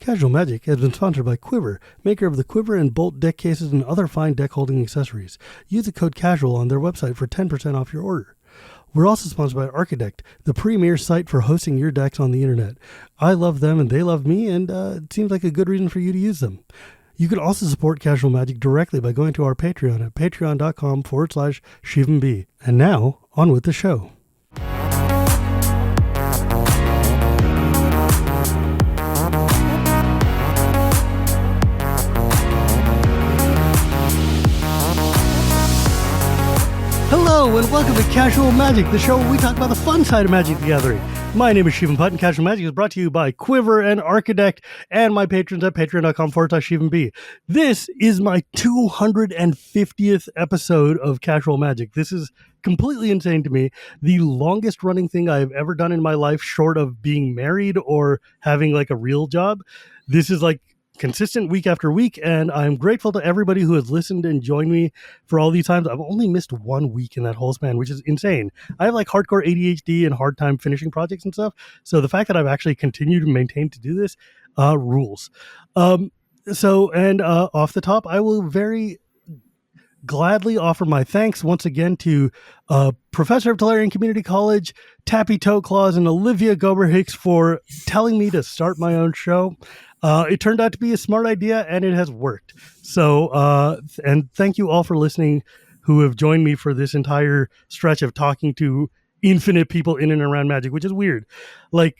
Casual Magic has been sponsored by Quiver, maker of the Quiver and Bolt deck cases and other fine deck holding accessories. Use the code CASUAL on their website for 10% off your order. We're also sponsored by Architect, the premier site for hosting your decks on the internet. I love them and they love me, and it seems like a good reason for you to use them. You can also support Casual Magic directly by going to our Patreon at patreon.com/ShivanB. And now, on with the show. Hello and welcome to Casual Magic, the show where we talk about the fun side of Magic the Gathering. My name is Shivam Bhatt, and Casual Magic is brought to you by Quiver and Architect and my patrons at patreon.com/ShivanB. This is my 250th episode of Casual Magic. This is completely insane to me. The longest running thing I have ever done in my life, short of being married or having like a real job. This is like consistent week after week, and I'm grateful to everybody who has listened and joined me for all these times. I've only missed 1 week in that whole span, which is insane. I have like hardcore ADHD and hard time finishing projects and stuff, so the fact that I've actually continued to maintain to do this rules. Off the top, I will very gladly offer my thanks once again to Professor of Tolarian Community College, Tappy Toe Claus, and Olivia Gober-Hicks for telling me to start my own show. It turned out to be a smart idea, and it has worked. So, and thank you all for listening who have joined me for this entire stretch of talking to infinite people in and around Magic, which is weird. Like,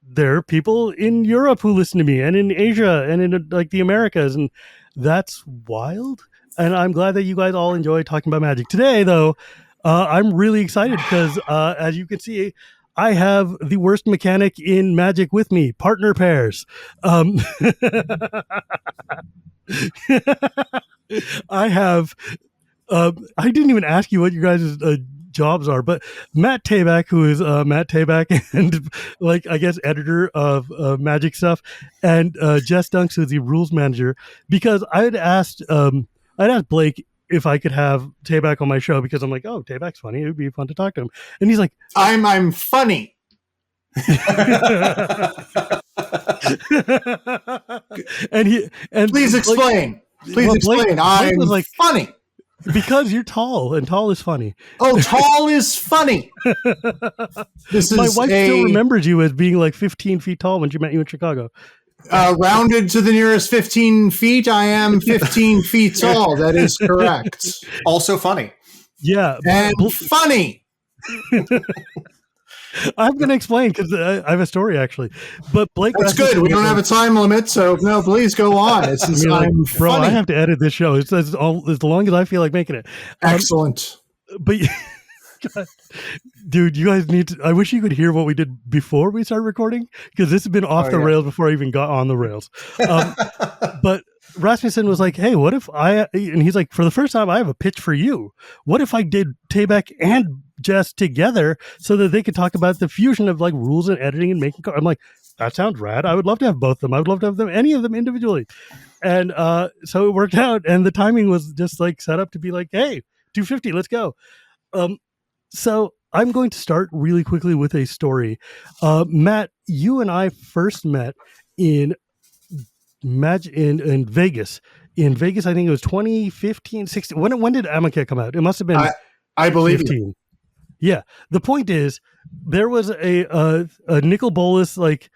there are people in Europe who listen to me, and in Asia, and in like the Americas, and that's wild. And I'm glad that you guys all enjoy talking about Magic. Today, though, I'm really excited because, as you can see, I have the worst mechanic in Magic with me, partner pairs. I have, I didn't even ask you what you guys' jobs are, but Matt Tabak, who is Matt Tabak and like, I guess, editor of Magic stuff, and Jess Dunks, who's the rules manager, because I'd asked Blake if I could have Tabak on my show because I'm like, oh, Tabak's funny. It would be fun to talk to him. And he's like, I'm funny. Please explain. Blake I'm like, funny. Because you're tall, and tall is funny. Oh, tall is funny. My wife still remembers you as being like 15 feet tall when she met you in Chicago. Rounded to the nearest 15 feet, I am 15 feet tall. That is correct. Also funny. Yeah. And funny. I'm going to explain because I have a story, actually. But Blake... That's good. We don't have a time limit, so no, please go on. I'm bro, funny. I have to edit this show. It's as long as I feel like making it. Excellent. But... God, dude, you guys need to... I wish you could hear what we did before we started recording, because this has been off the rails before I even got on the rails. But Rasmussen was like, hey, what if and he's like, for the first time, I have a pitch for you. What if I did Tabak and Jess together so that they could talk about the fusion of like rules and editing and making cards? I'm like, that sounds rad. I would love to have both of them. I would love to have any of them individually. And so it worked out, and the timing was just like set up to be like, hey, 250, let's go. So I'm going to start really quickly with a story. Matt, you and I first met in Vegas. In Vegas, I think it was 2015, 16. When did Amaket come out? It must have been I believe 15. You. Yeah. The point is, there was a Nicol Bolas, like,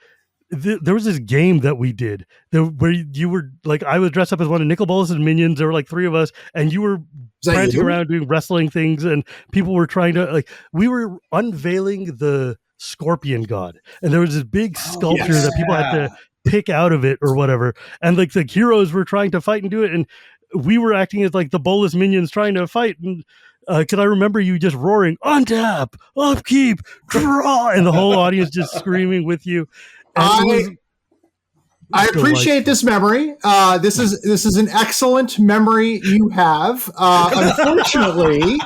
there was this game that we did where you were like, I was dressed up as one of Nicol Bolas's minions. There were like 3 of us, and you were prancing around doing wrestling things, and people were trying to, like, we were unveiling the Scorpion God, and there was this big sculpture that people had to pick out of it or whatever, and like the heroes were trying to fight and do it, and we were acting as like the Bolas minions trying to fight, and because I remember you just roaring, untap, upkeep, draw, and the whole audience just screaming with you. I appreciate this memory. This is an excellent memory you have. Unfortunately,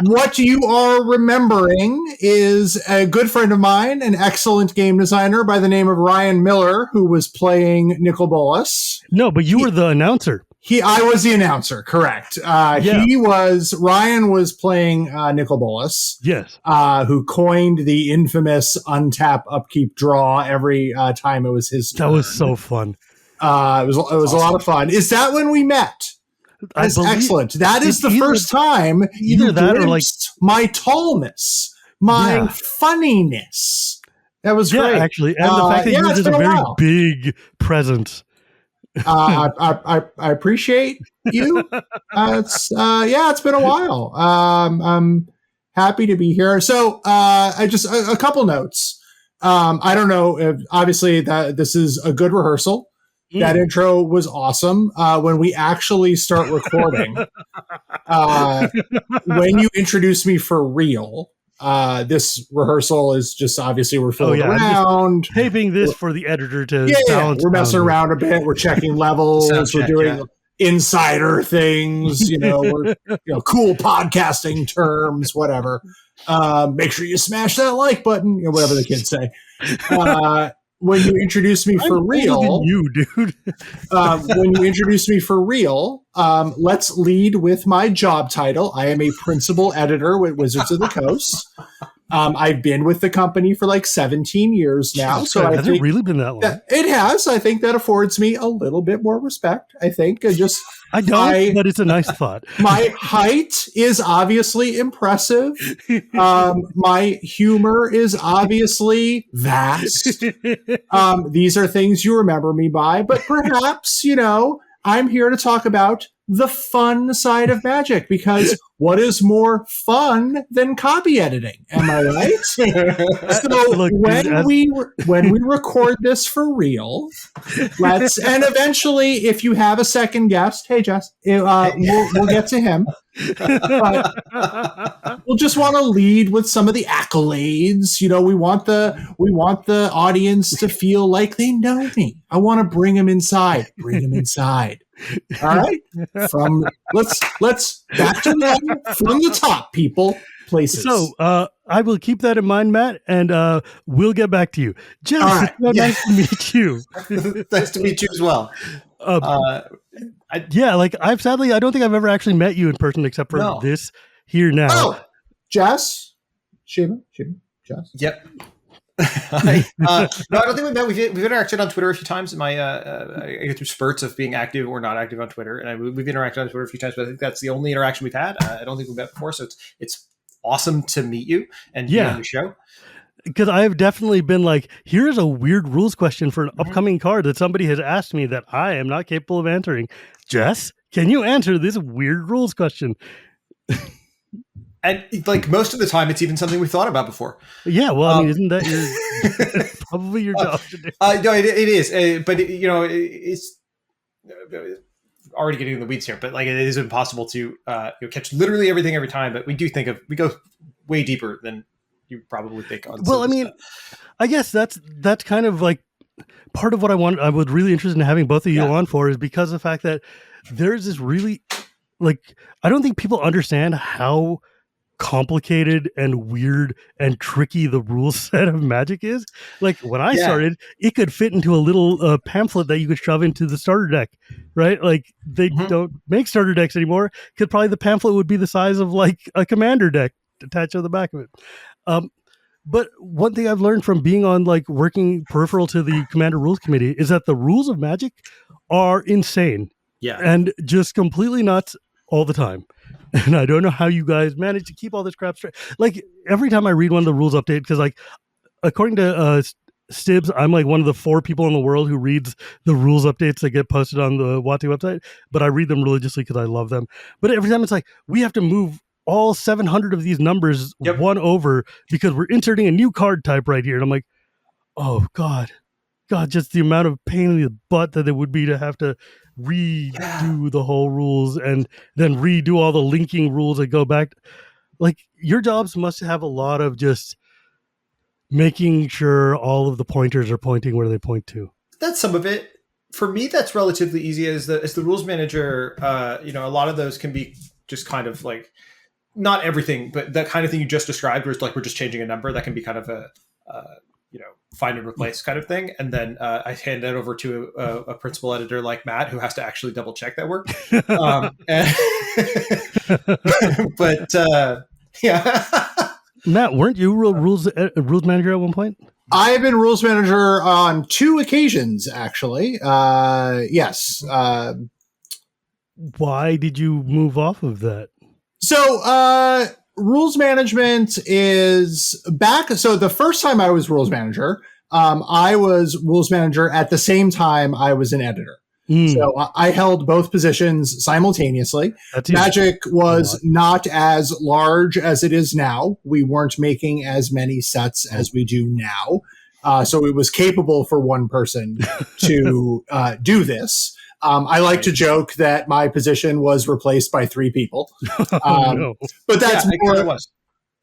what you are remembering is a good friend of mine, an excellent game designer by the name of Ryan Miller, who was playing Nicol Bolas. No, but you were the announcer. I was the announcer, correct. Ryan was playing Nicol Bolas. Yes. Who coined the infamous untap upkeep draw every time it was his turn. That was so fun. It was awesome. A lot of fun. Is that when we met? That's excellent. That is the first time you glimpsed my tallness, my funniness. That was great. Actually. And the fact that you were just a very big presence. I appreciate you. It's been a while. I'm happy to be here. So a couple notes. I don't know if obviously that this is a good rehearsal. That intro was awesome. When we actually start recording, when you introduce me for real, this rehearsal is just obviously we're fooling around. Taping this for the editor to balance. We're messing around a bit. We're checking levels. We're doing insider things. We're cool podcasting terms, whatever. Make sure you smash that like button. Whatever the kids say. When you introduce me for real, you dude. When you introduce me for real, let's lead with my job title. I am a principal editor with Wizards of the Coast. I've been with the company for like 17 years now. So has it really been that long? It has. I think that affords me a little bit more respect. I think I don't, but it's a nice thought. My height is obviously impressive. My humor is obviously vast. These are things you remember me by, but perhaps, I'm here to talk about the fun side of Magic, because what is more fun than copy editing? Am I right? So when we record this for real, and eventually, if you have a second guest, hey Jess, we'll get to him. But we'll just want to lead with some of the accolades. We want the audience to feel like they know me. I want to bring them inside. All right. Let's back to from the top, people, places. So I will keep that in mind, Matt, and we'll get back to you. Jess, right. Nice to meet you. Nice to meet you as well. I don't think I've ever actually met you in person except for this here now. Oh, Jess, Shivam, Jess. Yep. No, I don't think we met. We've interacted on Twitter a few times. I go through spurts of being active or not active on Twitter, and we've interacted on Twitter a few times. But I think that's the only interaction we've had. I don't think we've met before, so it's awesome to meet you and be on the show. Because I have definitely been like, here's a weird rules question for an upcoming card that somebody has asked me that I am not capable of answering. Jess, can you answer this weird rules question? And like most of the time, it's even something we've thought about before. Yeah, well, isn't that your probably your job to do? No, it is, but it's already getting in the weeds here. But like, it is impossible to catch literally everything every time. But we go way deeper than you probably think. Well, I mean, I guess that's kind of like part of what I was really interested in having both of you on for, is because of the fact that there's this really, like, I don't think people understand how complicated and weird and tricky the rule set of Magic is. Like when I started, it could fit into a little pamphlet that you could shove into the starter deck, right? Like they don't make starter decks anymore, because probably the pamphlet would be the size of like a commander deck attached to the back of it. But one thing I've learned from being on, like, working peripheral to the Commander Rules Committee is that the rules of Magic are insane. Yeah. And just completely nuts all the time. And I don't know how you guys manage to keep all this crap straight. Like, every time I read one of the rules update, because, like, according to Stibs, I'm like one of the 4 people in the world who reads the rules updates that get posted on the WotC website, but I read them religiously because I love them. But every time it's like, we have to move all 700 of these numbers one over because we're inserting a new card type right here. And I'm like, oh God, just the amount of pain in the butt that it would be to have to redo the whole rules and then redo all the linking rules that go back. Like, your jobs must have a lot of just making sure all of the pointers are pointing where they point to. That's some of it. For me, that's relatively easy as the rules manager. A lot of those can be just kind of like, not everything, but that kind of thing you just described, where it's like we're just changing a number. That can be kind of find and replace kind of thing, and then I hand that over to a principal editor like Matt, who has to actually double check that work. But yeah. Matt, weren't you rules manager at one point? I've been rules manager on 2 occasions, actually. Yes. Why did you move off of that? So, rules management is back. So the first time I was rules manager, I was rules manager at the same time I was an editor. So I held both positions simultaneously. Magic was not as large as it is now. We weren't making as many sets as we do now. So it was capable for one person to do this. I like to joke that my position was replaced by 3 people. No. But that's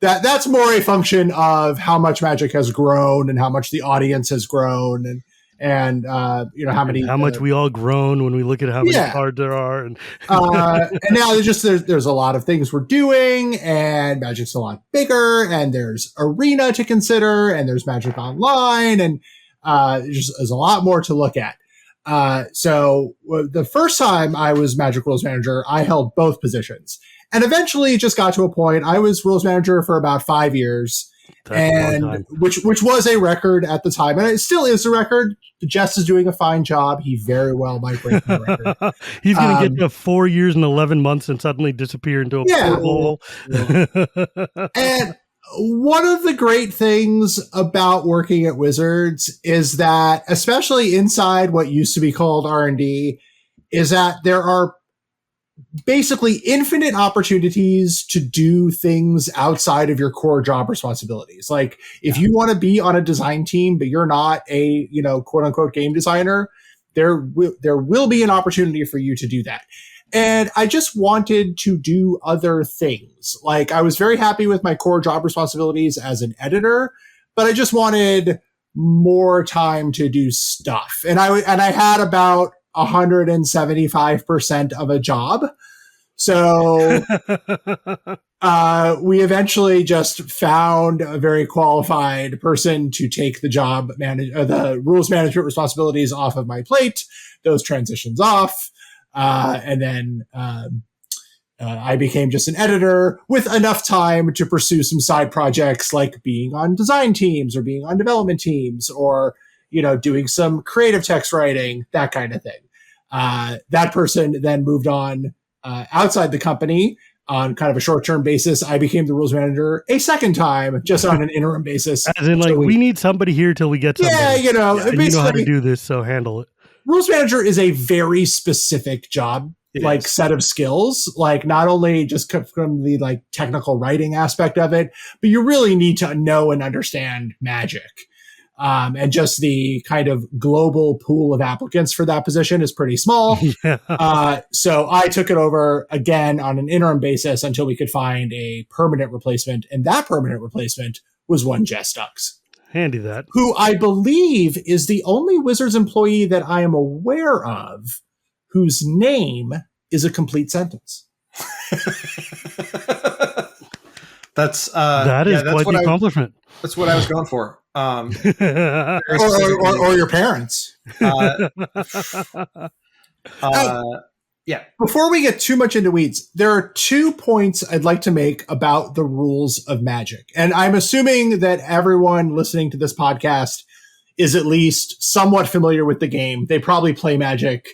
that's more a function of how much Magic has grown and how much the audience has grown and how much we all grown when we look at how many cards there are, and now there's a lot of things we're doing, and Magic's a lot bigger, and there's Arena to consider, and there's Magic Online, and there's a lot more to look at. So the first time I was Magic Rules Manager, I held both positions, and eventually it just got to a point. I was Rules Manager for about 5 years. And which was a record at the time, and it still is a record. Jess is doing a fine job. He very well might break the record. He's going to get to 4 years and 11 months and suddenly disappear into a porthole. And one of the great things about working at Wizards is that, especially inside what used to be called R&D, is that there are basically infinite opportunities to do things outside of your core job responsibilities. Like if you want to be on a design team, but you're not a, quote unquote game designer, there will be an opportunity for you to do that. And I just wanted to do other things. Like I was very happy with my core job responsibilities as an editor, but I just wanted more time to do stuff. And I had about 175% of a job. So we eventually just found a very qualified person to take the the rules management responsibilities off of my plate, those transitions off. And then I became just an editor with enough time to pursue some side projects like being on design teams or being on development teams or, doing some creative text writing, that kind of thing. That person then moved on outside the company on kind of a short-term basis. I became the rules manager a second time, just on an interim basis. As in, like, we need somebody here till we get somebody. Yeah, you know how to do this, so handle it. Rules manager is a very specific job, set of skills, like not only just from the like technical writing aspect of it, but you really need to know and understand Magic. And just the kind of global pool of applicants for that position is pretty small. So I took it over again on an interim basis until we could find a permanent replacement. And that permanent replacement was one Jess Ducks. Handy that. Who I believe is the only Wizards employee that I am aware of whose name is a complete sentence. That's quite the accomplishment. That's what I was going for. Or your parents. Yeah. Before we get too much into weeds, there are 2 points I'd like to make about the rules of Magic. And I'm assuming that everyone listening to this podcast is at least somewhat familiar with the game. They probably play Magic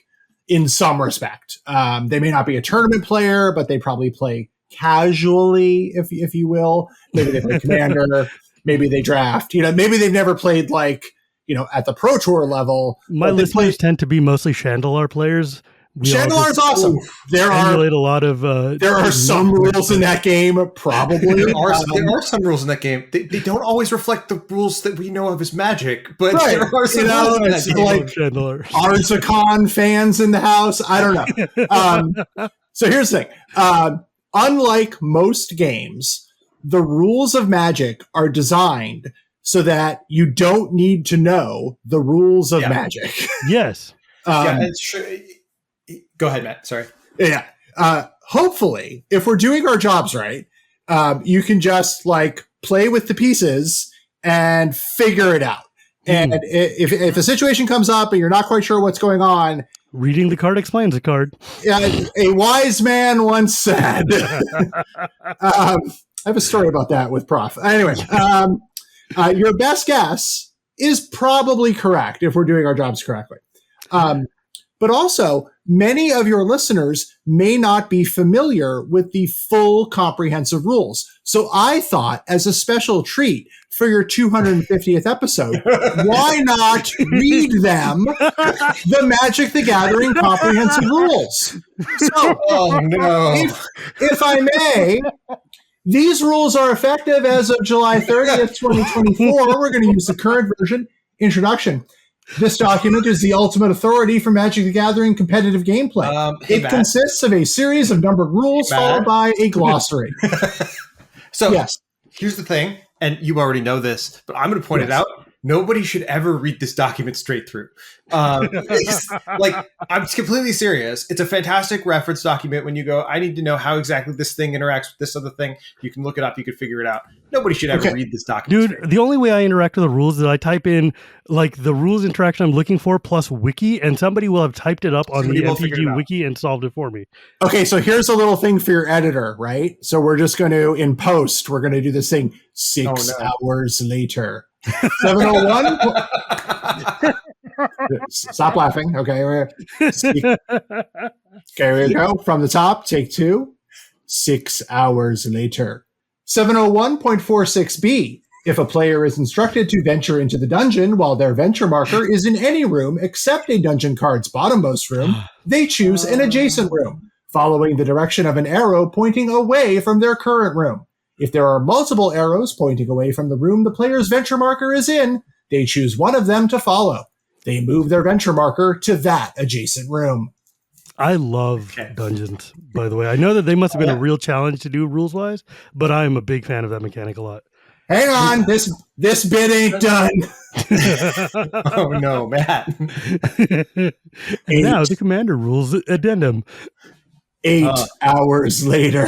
in some respect. They may not be a tournament player, but they probably play casually, if you will. Maybe they play Commander. Maybe they draft. Maybe they've never played at the Pro Tour level. My listeners tend to be mostly Chandelar players. Chandelar is awesome. There are some rules in that game. Probably there are some rules in that game. They don't always reflect the rules that we know of as Magic, but there are some rules in that game. Like Arzacon fans in the house. I don't know. So here's the thing. Unlike most games, the rules of Magic are designed so that you don't need to know the rules of Magic. Yes. It's true. Go ahead, Matt. Sorry. Yeah. Hopefully, if we're doing our jobs right, you can just play with the pieces and figure it out. And if a situation comes up and you're not quite sure what's going on, reading the card explains the card. A wise man once said, I have a story about that with Prof. Anyway, your best guess is probably correct if we're doing our jobs correctly. But also, many of your listeners may not be familiar with the full comprehensive rules. So I thought, as a special treat for your 250th episode, why not read them the Magic the Gathering comprehensive rules? So, if I may, these rules are effective as of July 30th, 2024. We're going to use the current version. Introduction. This document is the ultimate authority for Magic the Gathering competitive gameplay. It consists of a series of numbered rules followed by a glossary. So here's the thing, and you already know this, but I'm going to point it out. Nobody should ever read this document straight through. I'm completely serious. It's a fantastic reference document when you go, I need to know how exactly this thing interacts with this other thing. You can look it up. You can figure it out. Nobody should ever read this document. Dude, the only way I interact with the rules is I type in like the rules interaction I'm looking for plus wiki, and somebody will have typed it up on the MTG wiki and solved it for me. Okay, so here's a little thing for your editor, right? So we're just going to, in post, we're going to do this thing 6 hours later. 7:01. Stop laughing. Okay, here we go. From the top, take 2. 6 hours later. 701.46b. If a player is instructed to venture into the dungeon while their venture marker is in any room except a dungeon card's bottommost room, they choose an adjacent room, following the direction of an arrow pointing away from their current room. If there are multiple arrows pointing away from the room the player's venture marker is in, they choose one of them to follow. They move their venture marker to that adjacent room. I love dungeons, by the way. I know that they must have been a real challenge to do rules-wise, but I'm a big fan of that mechanic a lot. Hang on, this bit ain't done. Oh no, Matt. And now the Commander Rules Addendum. 8 hours later.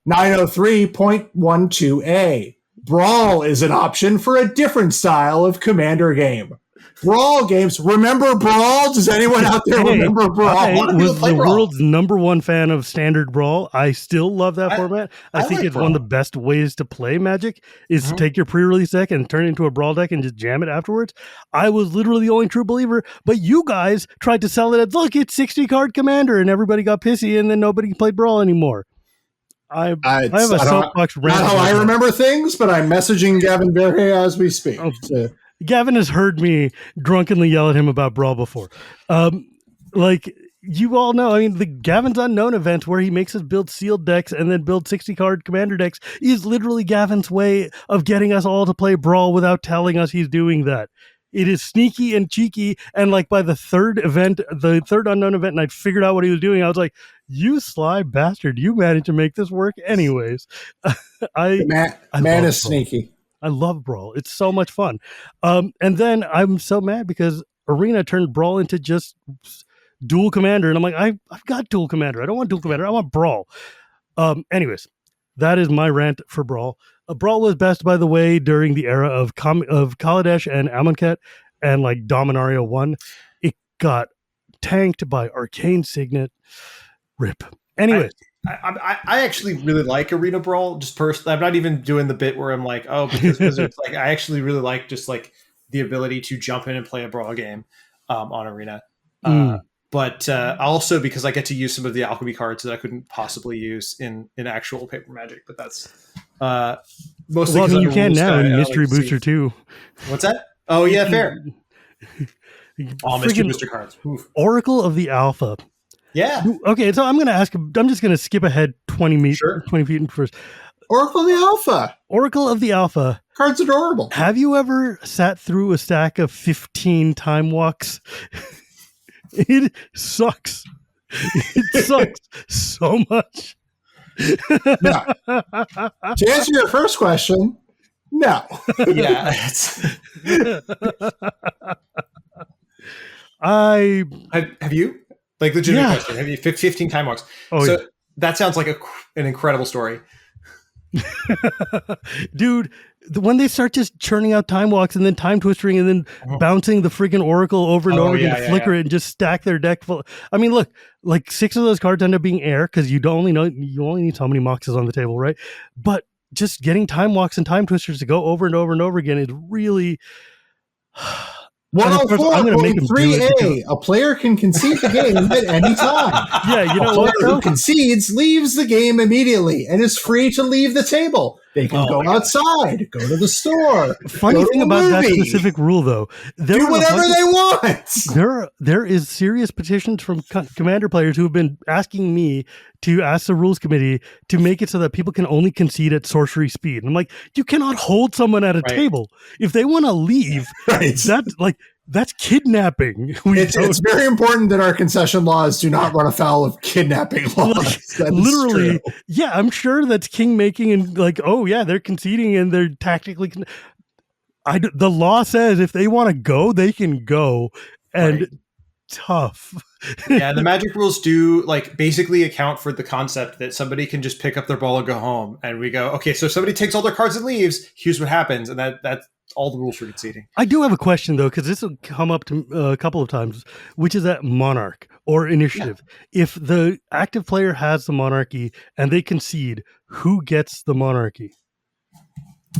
903.12a. Brawl is an option for a different style of Commander game. Brawl games. Remember Brawl? Does anyone out there remember Brawl? I was the world's #1 fan of Standard Brawl. I still love that format. I think it's one of the best ways to play Magic is to take your pre-release deck and turn it into a Brawl deck and just jam it afterwards. I was literally the only true believer, but you guys tried to sell it as, look, it's 60-card Commander, and everybody got pissy, and then nobody played Brawl anymore. I have a soapbox rant. Not how I remember things, but I'm messaging Gavin Verhey as we speak. Gavin has heard me drunkenly yell at him about Brawl before. Like you all know, I mean, the Gavin's Unknown event where he makes us build sealed decks and then build 60-card Commander decks is literally Gavin's way of getting us all to play Brawl without telling us he's doing that. It is sneaky and cheeky, and like by the third Unknown event, and I figured out what he was doing, I was like, you sly bastard, you managed to make this work anyways. Man is sneaky. I love Brawl. It's so much fun. And then I'm so mad because Arena turned Brawl into just dual Commander, and I'm like, I've got dual Commander. I don't want dual Commander. I want Brawl. Anyways, that is my rant for Brawl. Brawl was best, by the way, during the era of Kaladesh and Amonkhet and like Dominaria 1. It got tanked by Arcane Signet. RIP. Anyways. I actually really like Arena Brawl, just personally. I'm not even doing the bit where I'm like, oh, because Wizards, like, I actually really like just like the ability to jump in and play a Brawl game on Arena. But also because I get to use some of the alchemy cards that I couldn't possibly use in actual paper Magic. But that's mostly because you can now in Mystery Booster too. What's that? Oh yeah, fair. All Mystery Booster cards. Oof. Oracle of the Alpha. Yeah. Okay, so I'm just going to skip ahead 20 feet first. Oracle of the Alpha. Oracle of the Alpha. Card's adorable. Have you ever sat through a stack of 15 time walks? It sucks. It sucks so much. No. To answer your first question, no. Yeah. Have you? Like, legitimate question. Have you 15 time walks? That sounds like an incredible story. Dude, when they start just churning out time walks and then time twisting and then bouncing the freaking Oracle over and over again to flicker it and just stack their deck full. I mean, look, like 6 of those cards end up being air because you only need so many moxes on the table, right? But just getting time walks and time twisters to go over and over and over again is really 104.3a. A player can concede the game at any time. Yeah, you know a player who concedes leaves the game immediately and is free to leave the table. They can go outside, go to the store. Funny thing about that specific rule, though, do whatever they want. There is serious petitions from Commander players who have been asking me to ask the rules committee to make it so that people can only concede at sorcery speed. And I'm like, you cannot hold someone at a table if they want to leave. That's kidnapping. It's very important that our concession laws do not run afoul of kidnapping laws. Literally, yeah, I'm sure that's king making and like, oh yeah, they're conceding and they're tactically. The law says if they want to go, they can go, and tough. Yeah, the Magic rules do like basically account for the concept that somebody can just pick up their ball and go home, and we go, okay, so if somebody takes all their cards and leaves, here's what happens, and that's all the rules for conceding. I do have a question though, because this will come up to a couple of times, which is that monarch or initiative. Yeah. If the active player has the monarchy and they concede, who gets the monarchy?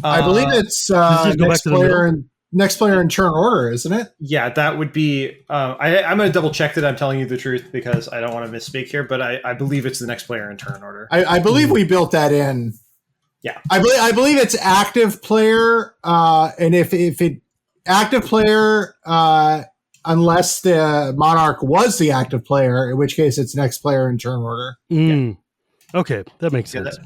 I believe it's next player in turn order, isn't it? Yeah, that would be. I'm going to double check that I'm telling you the truth because I don't want to misspeak here, but I believe it's the next player in turn order. I believe we built that in. Yeah, I believe it's active player, and if it active player, unless the monarch was the active player, in which case it's next player in turn order. Yeah. Okay, that makes sense.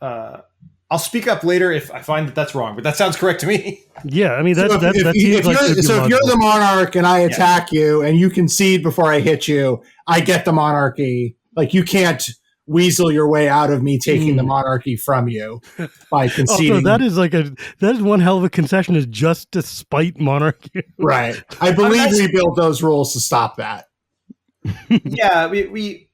I'll speak up later if I find that that's wrong, but that sounds correct to me. Yeah, I mean if you're the monarch and I attack you and you concede before I hit you, I get the monarchy. Like you can't weasel your way out of me taking the monarchy from you by conceding. Also, that is one hell of a concession, is just to spite monarchy. Right. I believe we built those rules to stop that. Yeah, we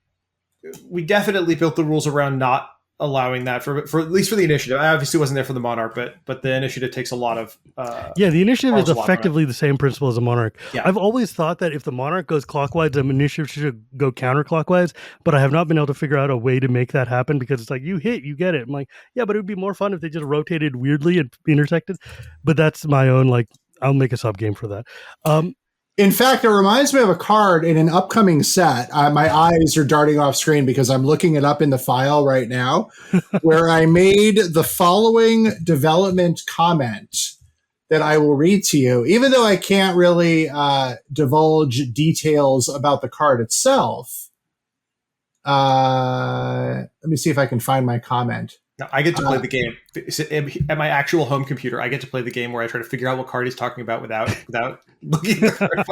definitely built the rules around not allowing that for at least for the initiative. I obviously wasn't there for the monarch, but the initiative takes a lot of the initiative is effectively the same principle as a monarch. Yeah. I've always thought that if the monarch goes clockwise, the initiative should go counterclockwise, but I have not been able to figure out a way to make that happen because it's like you hit, you get it. I'm like, yeah, but it would be more fun if they just rotated weirdly and intersected. But that's my own, like, I'll make a sub game for that. In fact, it reminds me of a card in an upcoming set. My eyes are darting off screen because I'm looking it up in the file right now, where I made the following development comment that I will read to you, even though I can't really divulge details about the card itself. Let me see if I can find my comment. No, I get to play the game at my actual home computer. I get to play the game where I try to figure out what card he's talking about without looking at the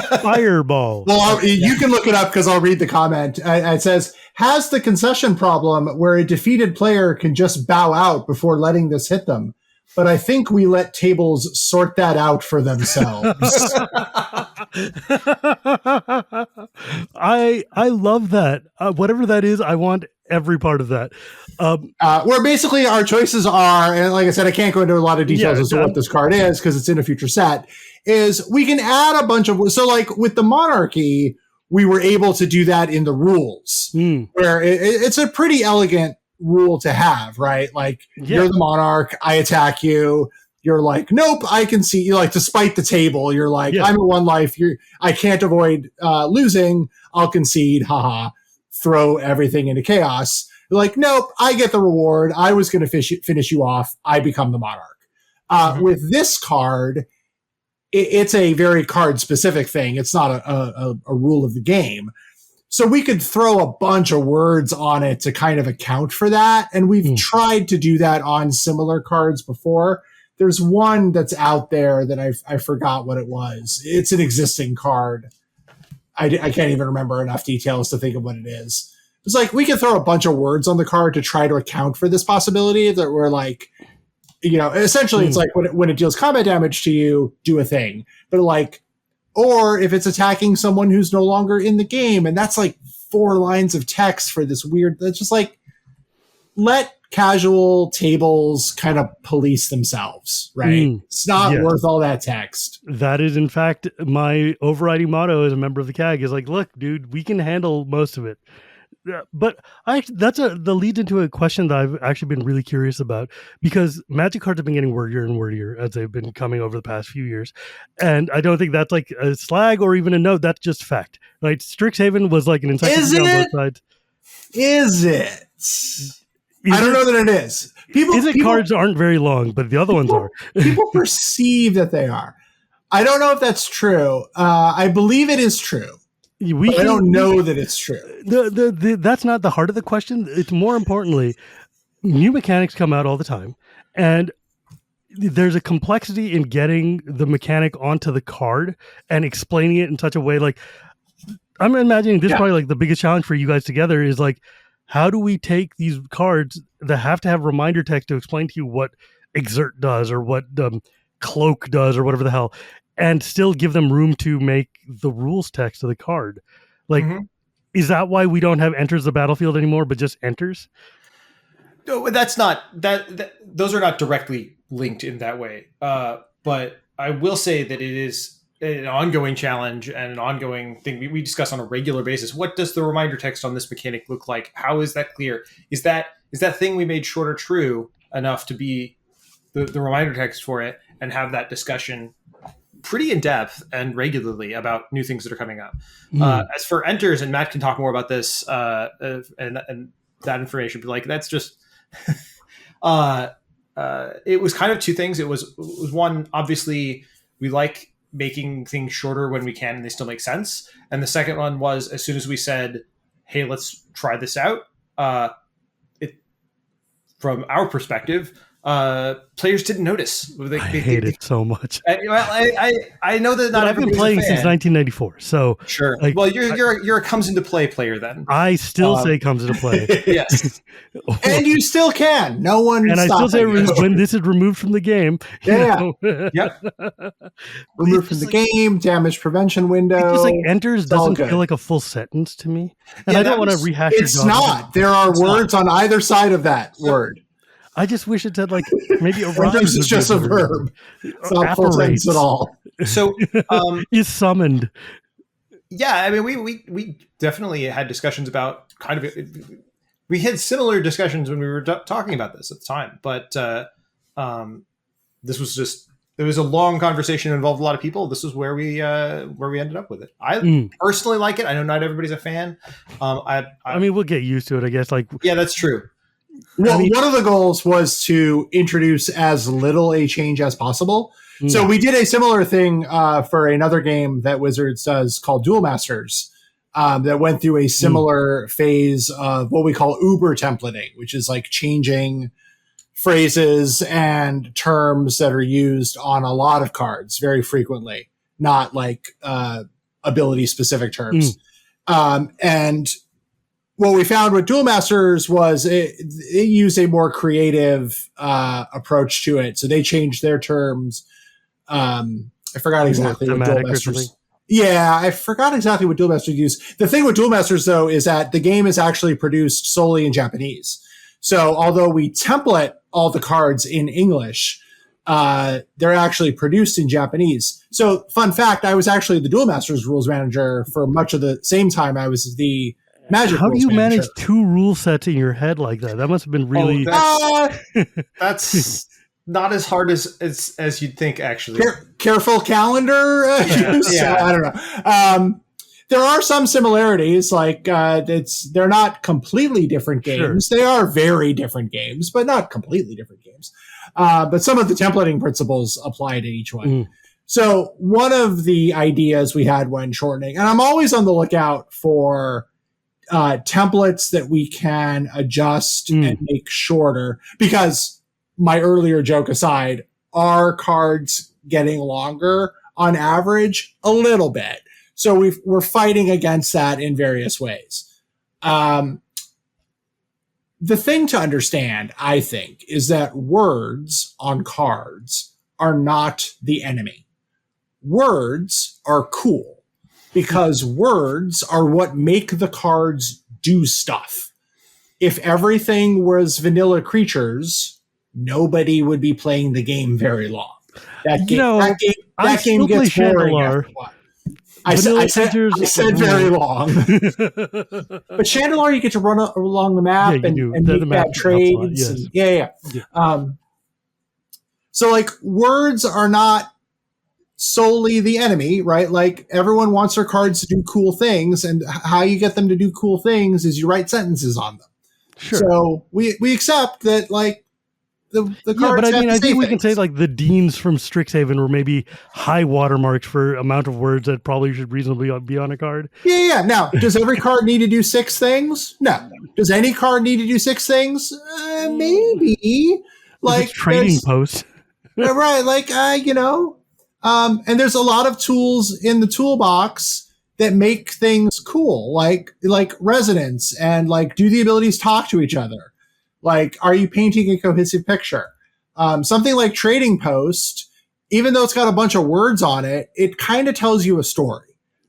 card. Fireball. Well, you can look it up because I'll read the comment. It says, has the concession problem where a defeated player can just bow out before letting this hit them. But I think we let tables sort that out for themselves. I love that. Whatever that is, I want every part of that. Where basically our choices are, and like I said, I can't go into a lot of details as to what this card is because it's in a future set, is we can add a bunch of, so like with the monarchy, we were able to do that in the rules, where it's a pretty elegant rule to have, right? Like you're the monarch, I attack you. You're like, nope, I can see you. Like, despite the table, you're like, I'm at one life. I can't avoid losing. I'll concede. Haha. Throw everything into chaos. You're like, nope, I get the reward. I was going to finish you off. I become the monarch. With this card, it's a very card specific thing. It's not a rule of the game. So we could throw a bunch of words on it to kind of account for that. And we've tried to do that on similar cards before. There's one that's out there that I forgot what it was. It's an existing card. I can't even remember enough details to think of what it is. It's like we can throw a bunch of words on the card to try to account for this possibility that we're like, essentially it's like when it deals combat damage to you, do a thing. But like, or if it's attacking someone who's no longer in the game, and that's like 4 lines of text for this weird, that's just like, let casual tables kind of police themselves, right? It's not worth all that text. That is, in fact, my overriding motto as a member of the CAG is like, look, dude, we can handle most of it. But that leads into a question that I've actually been really curious about, because Magic cards have been getting wordier and wordier as they've been coming over the past few years. And I don't think that's like a slag or even a note. That's just fact, right? Strixhaven was like an encyclopedia on both sides. Is it? I don't know that it is. People cards aren't very long, but the other ones are. People perceive that they are. I don't know if that's true. I believe it is true. I don't know that it's true. That's not the heart of the question. It's more importantly, new mechanics come out all the time, and there's a complexity in getting the mechanic onto the card and explaining it in such a way. Like, I'm imagining this probably like the biggest challenge for you guys together is like, how do we take these cards that have to have reminder text to explain to you what Exert does or what Cloak does or whatever the hell, and still give them room to make the rules text of the card? Like, is that why we don't have enters the battlefield anymore, but just enters? No, that's not that. Those are not directly linked in that way. But I will say that it is an ongoing challenge and an ongoing thing we discuss on a regular basis. What does the reminder text on this mechanic look like? How is that clear? Is that thing we made short or true enough to be the reminder text for it, and have that discussion pretty in depth and regularly about new things that are coming up. As for enters, and Matt can talk more about this and that information, but like, that's just it was kind of two things. It was one, obviously we like making things shorter when we can and they still make sense. And the second one was, as soon as we said, hey, let's try this out, from our perspective, players didn't notice. I hate it so much. I know that not. I've been playing since 1994, so sure. Like, well, you're a comes into play player then. I still say comes into play. Yes, and you still can. No one. And I still say when this is removed from the game. Yeah. Yep. Removed from the game. Damage prevention window. It's just like enters doesn't feel like a full sentence to me, and I don't want to rehash. It's not. There are words on either side of that word. I just wish it said like maybe a rhyme. It's just a verb. It's not full tense at all. So is summoned. Yeah, I mean, we definitely had discussions about kind of. We had similar discussions when we were talking about this at the time, but this was just, it was a long conversation, involved a lot of people. This is where we ended up with it. I personally like it. I know not everybody's a fan. I mean, we'll get used to it, I guess. Like, yeah, that's true. Well, one of the goals was to introduce as little a change as possible. So we did a similar thing for another game that Wizards does called Duel Masters, that went through a similar phase of what we call Uber templating, which is like changing phrases and terms that are used on a lot of cards very frequently, not like ability specific terms. And what we found with Duel Masters was it used a more creative approach to it. So they changed their terms. I forgot exactly what Duel Masters. Yeah, I forgot exactly what Duel Masters used. The thing with Duel Masters, though, is that the game is actually produced solely in Japanese. So although we template all the cards in English, they're actually produced in Japanese. So fun fact, I was actually the Duel Masters rules manager for much of the same time I was the Magic. How do you manage two rule sets in your head like that? That must have been really. That's not as hard as you'd think, actually. Careful calendar. Yeah. I don't know. There are some similarities. Like they're not completely different games. Sure. They are very different games, but not completely different games. But some of the templating principles apply to each one. So one of the ideas we had when shortening, and I'm always on the lookout for templates that we can adjust and make shorter, because my earlier joke aside, are cards getting longer on average? A little bit. So we're fighting against that in various ways. The thing to understand, I think, is that words on cards are not the enemy. Words are cool, because words are what make the cards do stuff. if everything was vanilla creatures, nobody would be playing the game very long. That game gets boring after a while. I said very long. But Chandelar, you get to run along the map and make bad trades. Yes. So like words are not solely the enemy, right? Like everyone wants their cards to do cool things, and how you get them to do cool things is you write sentences on them. Sure. So we accept that, like, the cards. But I mean, I think we things. can say like the Deans from Strixhaven were maybe high watermarks for amount of words that probably should reasonably be on a card. Yeah. Now, does every card need to do 6 things? No. Does any card need to do 6 things? Maybe. Like trading posts. Right. Like, and there's a lot of tools in the toolbox that make things cool, like resonance and like, do the abilities talk to each other? Like, are you painting a cohesive picture? Something like Trading Post, even though it's got a bunch of words on it, it kind of tells you a story,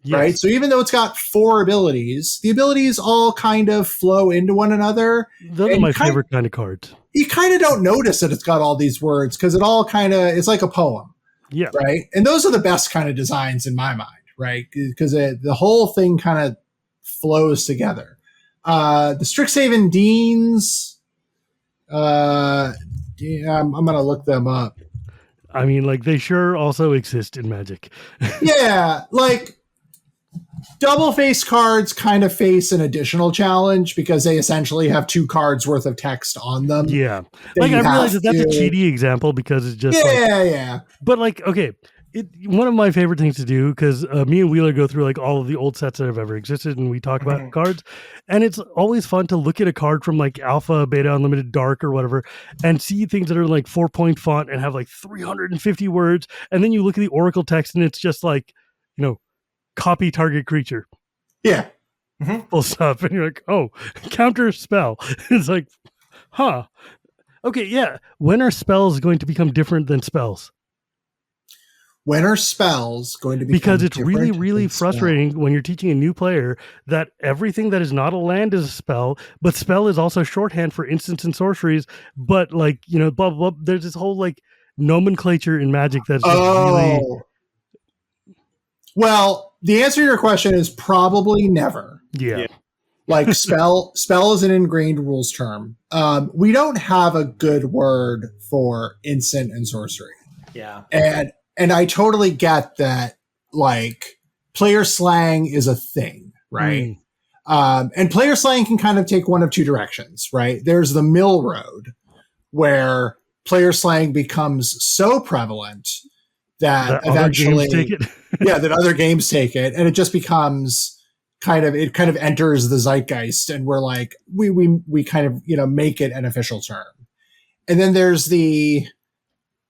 right? So even though it's got 4 abilities, the abilities all kind of flow into one another. Those are my favorite kind of cards. You kind of don't notice that it's got all these words because it all kind of, it's like a poem. Yeah. Right. And those are the best kind of designs in my mind, right? Because the whole thing kind of flows together. The Strixhaven Deans, I'm going to look them up. I mean, like, they sure also exist in Magic. Yeah. Like, double face cards kind of face an additional challenge because they essentially have 2 cards worth of text on them. Yeah. Like, I realize that's a cheaty example because it's just yeah. But like, okay, one of my favorite things to do, because me and Wheeler go through like all of the old sets that have ever existed and we talk about cards, and it's always fun to look at a card from like Alpha, Beta, Unlimited, Dark or whatever and see things that are like 4-point font and have like 350 words, and then you look at the Oracle text and it's just like, copy target creature. Yeah. Full stop. And you're like, oh, counter spell. It's like, huh. Okay, yeah. When are spells going to become different than spells? When are spells going to become Because it's really, really frustrating when you're teaching a new player that everything that is not a land is a spell, but spell is also shorthand for instants and sorceries. But like, blah, blah, blah. There's this whole like nomenclature in Magic that's just really... Well, the answer to your question is probably never. Yeah. Like spell is an ingrained rules term. We don't have a good word for instant and sorcery. Yeah. And I totally get that, like, player slang is a thing, right? And player slang can kind of take one of 2 directions, right? There's the mill road where player slang becomes so prevalent that eventually that other games take it, and it just becomes kind of enters the zeitgeist, and we're like, we kind of make it an official term. And then there's the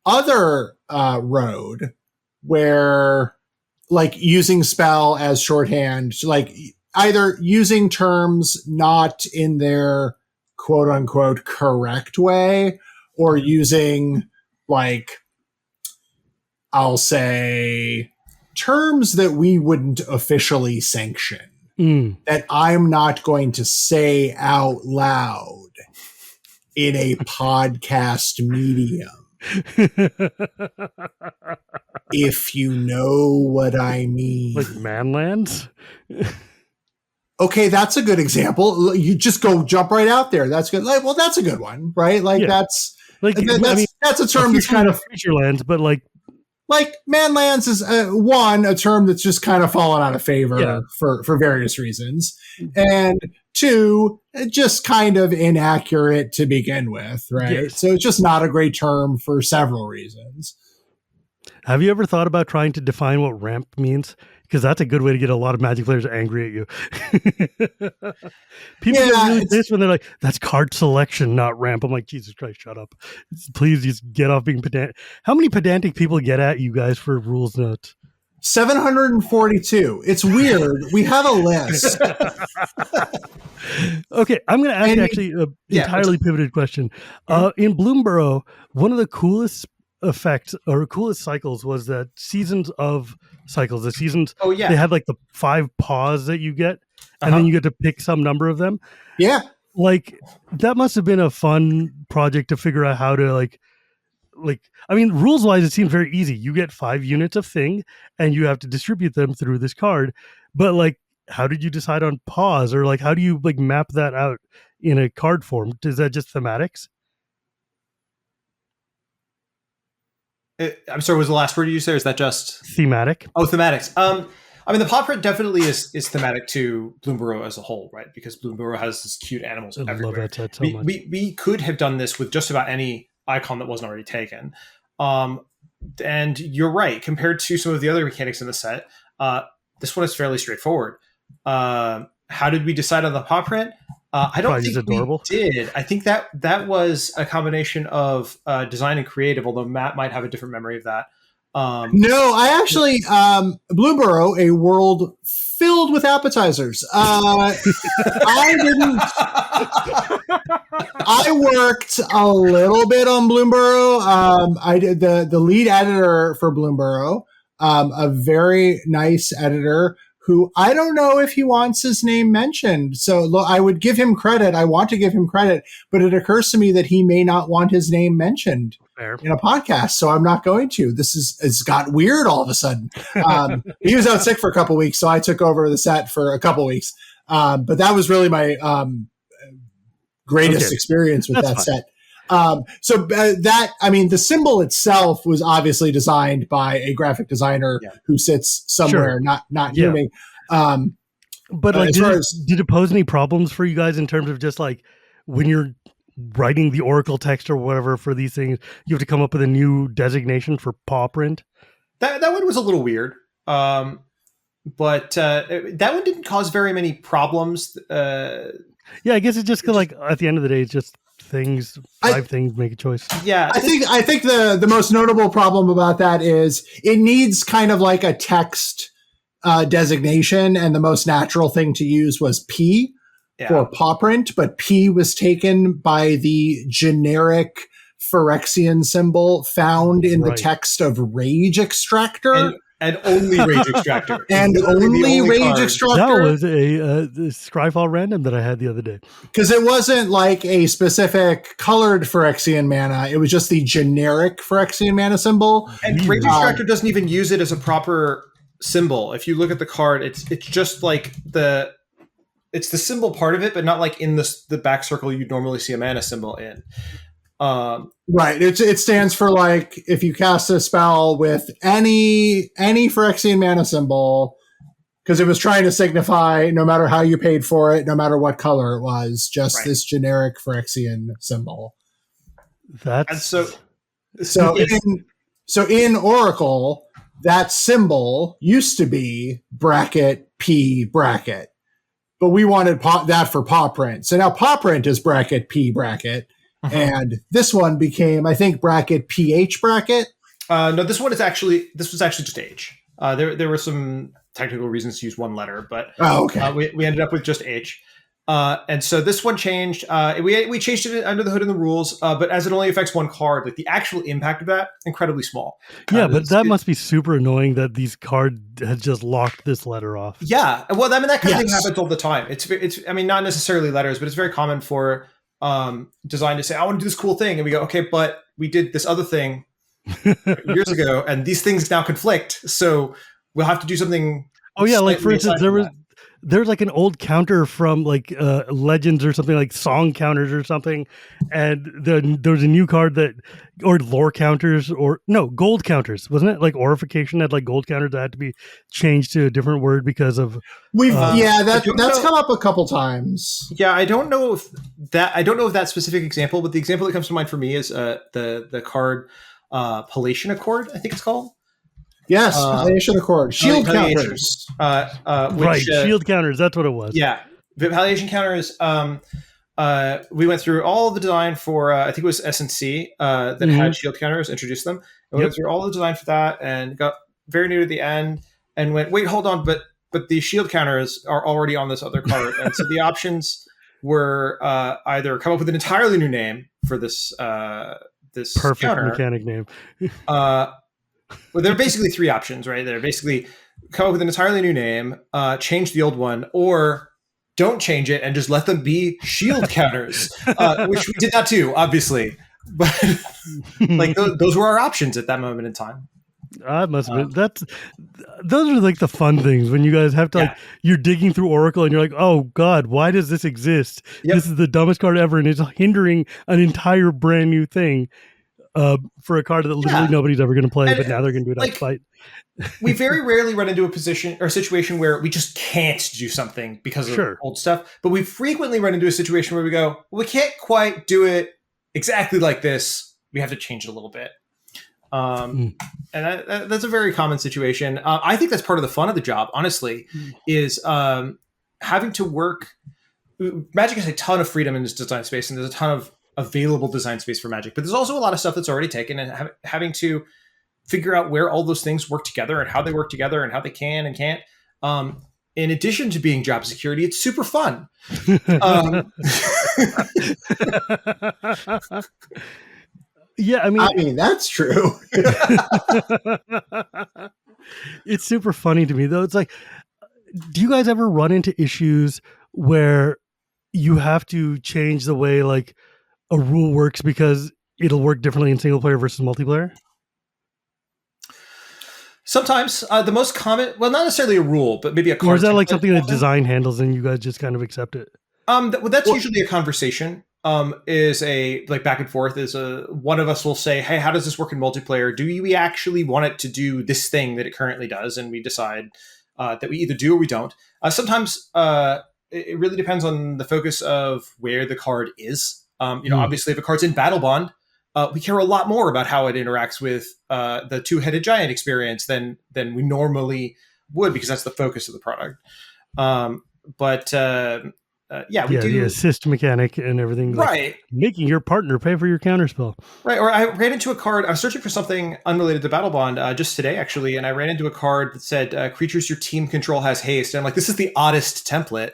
other road where, like, using spell as shorthand, like either using terms not in their quote unquote correct way, or using, like, I'll say, terms that we wouldn't officially sanction, that I'm not going to say out loud in a podcast medium. If you know what I mean. Like manlands? Okay, that's a good example. You just jump right out there. That's good. Like, well, that's a good one, right? Like, that's a term that's kind of future lands, but like manlands is a term that's just kind of fallen out of favor for various reasons, and 2, just kind of inaccurate to begin with, right? Yes. So it's just not a great term for several reasons. Have you ever thought about trying to define what ramp means? Because that's a good way to get a lot of Magic players angry at you. People get really pissed when they're like, that's card selection, not ramp. I'm like, Jesus Christ, shut up. Please just get off being pedantic. How many pedantic people get at you guys for rules notes? 742. It's weird. We have a list. Okay, I'm going to ask actually an entirely pivoted question. In Bloomborough, one of the coolest effects or coolest cycles was that seasons of cycles. The seasons, they had like the 5 paws that you get, and then you get to pick some number of them. Yeah. like that must have been a fun project to figure out how to I mean, rules wise, it seems very easy. You get 5 units of thing and you have to distribute them through this card. But like, how did you decide on pause, or like, how do you like map that out in a card form? Is that just thematics? I'm sorry, was the last word you used there? Is that just Thematic? Oh, thematics. I mean, the paw print definitely is thematic to Bloomburrow as a whole, right? Because Bloomburrow has this cute animals I everywhere. love that set so much. We could have done this with just about any icon that wasn't already taken. And you're right. Compared to some of the other mechanics in the set, this one is fairly straightforward. How did we decide on the paw print? I don't think we did. I think that was a combination of design and creative, although Matt might have a different memory of that. No, I actually, Bloomburrow, a world filled with appetizers. I didn't. I worked a little bit on Bloomburrow. I did the lead editor for Bloomburrow, a very nice editor who I don't know if he wants his name mentioned. So I would give him credit. I want to give him credit, but it occurs to me that he may not want his name mentioned in a podcast. So I'm not going to. It's got weird all of a sudden. He was out sick for a couple of weeks, so I took over the set for a couple of weeks. But that was really my greatest experience with that set. The symbol itself was obviously designed by a graphic designer who sits somewhere, not human. But like, did it pose any problems for you guys in terms of just like when you're writing the Oracle text or whatever for these things, you have to come up with a new designation for paw print? That one was a little weird. But that one didn't cause very many problems. Yeah, I guess it's just like at the end of the day, it's just things, things, make a choice. Yeah, I think the most notable problem about that is it needs kind of like a text designation, and the most natural thing to use was P for paw print, but P was taken by the generic Phyrexian symbol found in the text of Rage Extractor. And only Rage Extractor. And only Rage Extractor. That was a Scryfall random that I had the other day. Because it wasn't like a specific colored Phyrexian mana. It was just the generic Phyrexian mana symbol. And Rage Extractor doesn't even use it as a proper symbol. If you look at the card, it's just like it's the symbol part of it, but not like in the back circle you'd normally see a mana symbol in. Right. It stands for like if you cast a spell with any Phyrexian mana symbol, because it was trying to signify no matter how you paid for it, no matter what color it was, just this generic Phyrexian symbol. So in Oracle, that symbol used to be bracket P bracket, but we wanted that for paw print. So now paw print is bracket P bracket. And this one became, I think, bracket PH bracket. No, this was actually just H. There were some technical reasons to use one letter, but we ended up with just H. And so this one changed. We changed it under the hood in the rules, but as it only affects one card, like the actual impact of that, incredibly small. Yeah, but that must be super annoying that these cards has just locked this letter off. Yeah, well, I mean that kind of thing happens all the time. It's I mean not necessarily letters, but it's very common for design to say, I want to do this cool thing. And we go, okay, but we did this other thing years ago, and these things now conflict. So we'll have to do something. Oh yeah. Like for instance, there's like an old counter from like Legends or something, like song counters or something. And there's a new card or lore counters, or no, gold counters, wasn't it? Like Orification had like gold counters that had to be changed to a different word because of that's come up a couple times. Yeah, I don't know if that specific example, but the example that comes to mind for me is the card Palatian Accord, I think it's called. Yes, Palatian Accord. Shield counters. Shield counters, that's what it was. Yeah. The Palatian counters, we went through all the design for, I think it was S&C that had shield counters, introduced them. And we went through all the design for that and got very near to the end and went, wait, hold on, but the shield counters are already on this other card. And so the options were either come up with an entirely new name for this perfect counter. Mechanic name. Well, there are basically three options, right? They're basically come up with an entirely new name, change the old one, or don't change it and just let them be shield counters, which we did not do, obviously. But like those were our options at that moment in time. Must have been. Those are like the fun things when you guys have to like you're digging through Oracle and you're like, oh God, why does this exist? Yep. This is the dumbest card ever, and it's hindering an entire brand new thing for a card that literally nobody's ever going to play, but now they're going to do it out of spite. We very rarely run into a position or a situation where we just can't do something because of old stuff, but we frequently run into a situation where we go, well, we can't quite do it exactly like this. We have to change it a little bit. And that's a very common situation. I think that's part of the fun of the job, honestly, is having to work. Magic has a ton of freedom in this design space, and there's a ton of available design space for Magic, but there's also a lot of stuff that's already taken, and having to figure out where all those things work together and how they work together and how they can and can't. In addition to being job security, it's super fun. Yeah, I mean that's true. It's super funny to me, though. It's like, do you guys ever run into issues where you have to change the way like a rule works because it'll work differently in single player versus multiplayer? Sometimes the most common, well, not necessarily a rule, but maybe a card. Or is that like something that design handles and you guys just kind of accept it? That's usually a conversation. Is a like back and forth. Is one of us will say, "Hey, how does this work in multiplayer? Do we actually want it to do this thing that it currently does?" And we decide that we either do or we don't. Sometimes it really depends on the focus of where the card is. Obviously, if a card's in Battle Bond, we care a lot more about how it interacts with the two-headed giant experience than we normally would, because that's the focus of the product. The assist mechanic and everything, right? Like making your partner pay for your counterspell, right? Or I ran into a card. I was searching for something unrelated to Battle Bond just today, actually, and I ran into a card that said creatures your team control has haste. And I'm like, this is the oddest template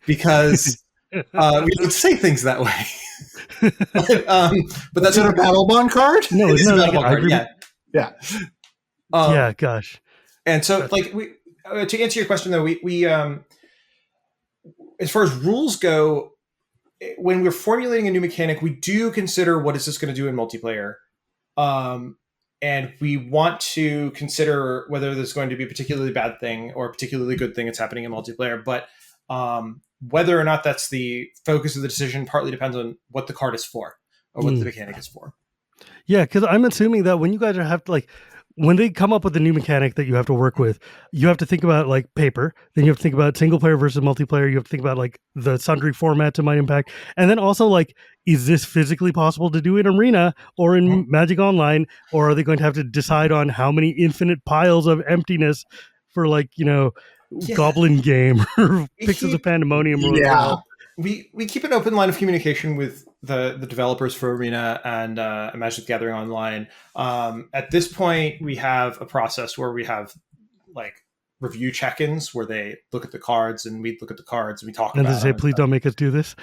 because we don't say things that way. But that's not a Battle Bond card. No, it's not like a card. Yeah. Gosh. And so, like, to answer your question, though, we as far as rules go, when we're formulating a new mechanic, we do consider what is this going to do in multiplayer. And we want to consider whether there's going to be a particularly bad thing or a particularly good thing that's happening in multiplayer. But whether or not that's the focus of the decision partly depends on what the card is for or what the mechanic is for. Yeah, because I'm assuming that when you guys have to, like, when they come up with a new mechanic that you have to work with, you have to think about like paper, then you have to think about single player versus multiplayer. You have to think about like the sundry formats it might impact. And then also like, is this physically possible to do in Arena or in Magic Online? Or are they going to have to decide on how many infinite piles of emptiness for like, Goblin Game or Pixels of Pandemonium? Yeah. We keep an open line of communication with the developers for Arena and Magic the Gathering Online. At this point, we have a process where we have like review check-ins where they look at the cards and we look at the cards and we talk about it. And they say, please don't make us do this.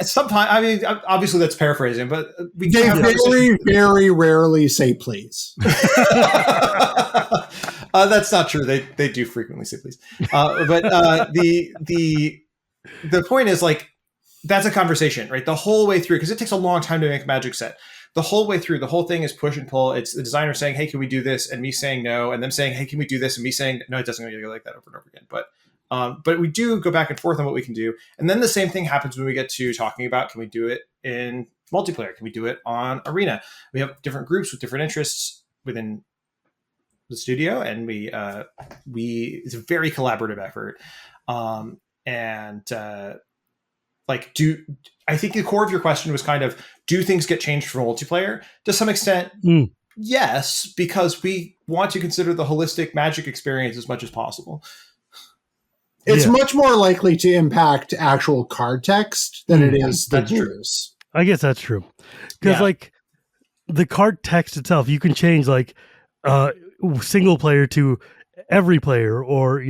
Sometimes, obviously that's paraphrasing, but they very, very rarely say please. That's not true. They do frequently say please. The point is, like, that's a conversation, right? The whole way through, because it takes a long time to make a Magic set. The whole way through, the whole thing is push and pull. It's the designer saying, hey, can we do this? And me saying no. And them saying, hey, can we do this? And me saying, no, it doesn't really go like that over and over again. But we do go back and forth on what we can do. And then the same thing happens when we get to talking about, can we do it in multiplayer? Can we do it on Arena? We have different groups with different interests within the studio, and it's a very collaborative effort. I think the core of your question was kind of, do things get changed for multiplayer? To some extent, yes, because we want to consider the holistic Magic experience as much as possible. It's much more likely to impact actual card text than it is the news. I guess that's true. Because like the card text itself, you can change like single player to every player, or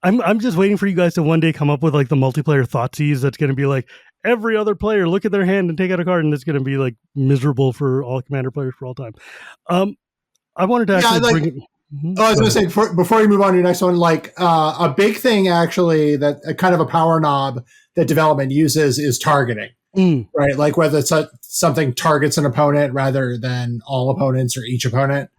I'm just waiting for you guys to one day come up with like the multiplayer Thoughtseize that's going to be like every other player look at their hand and take out a card, and it's going to be like miserable for all Commander players for all time. I wanted to actually Oh, I was going to say, before you move on to your next one, like a big thing actually that kind of a power knob that development uses is targeting, right? Like whether it's something targets an opponent rather than all opponents or each opponent,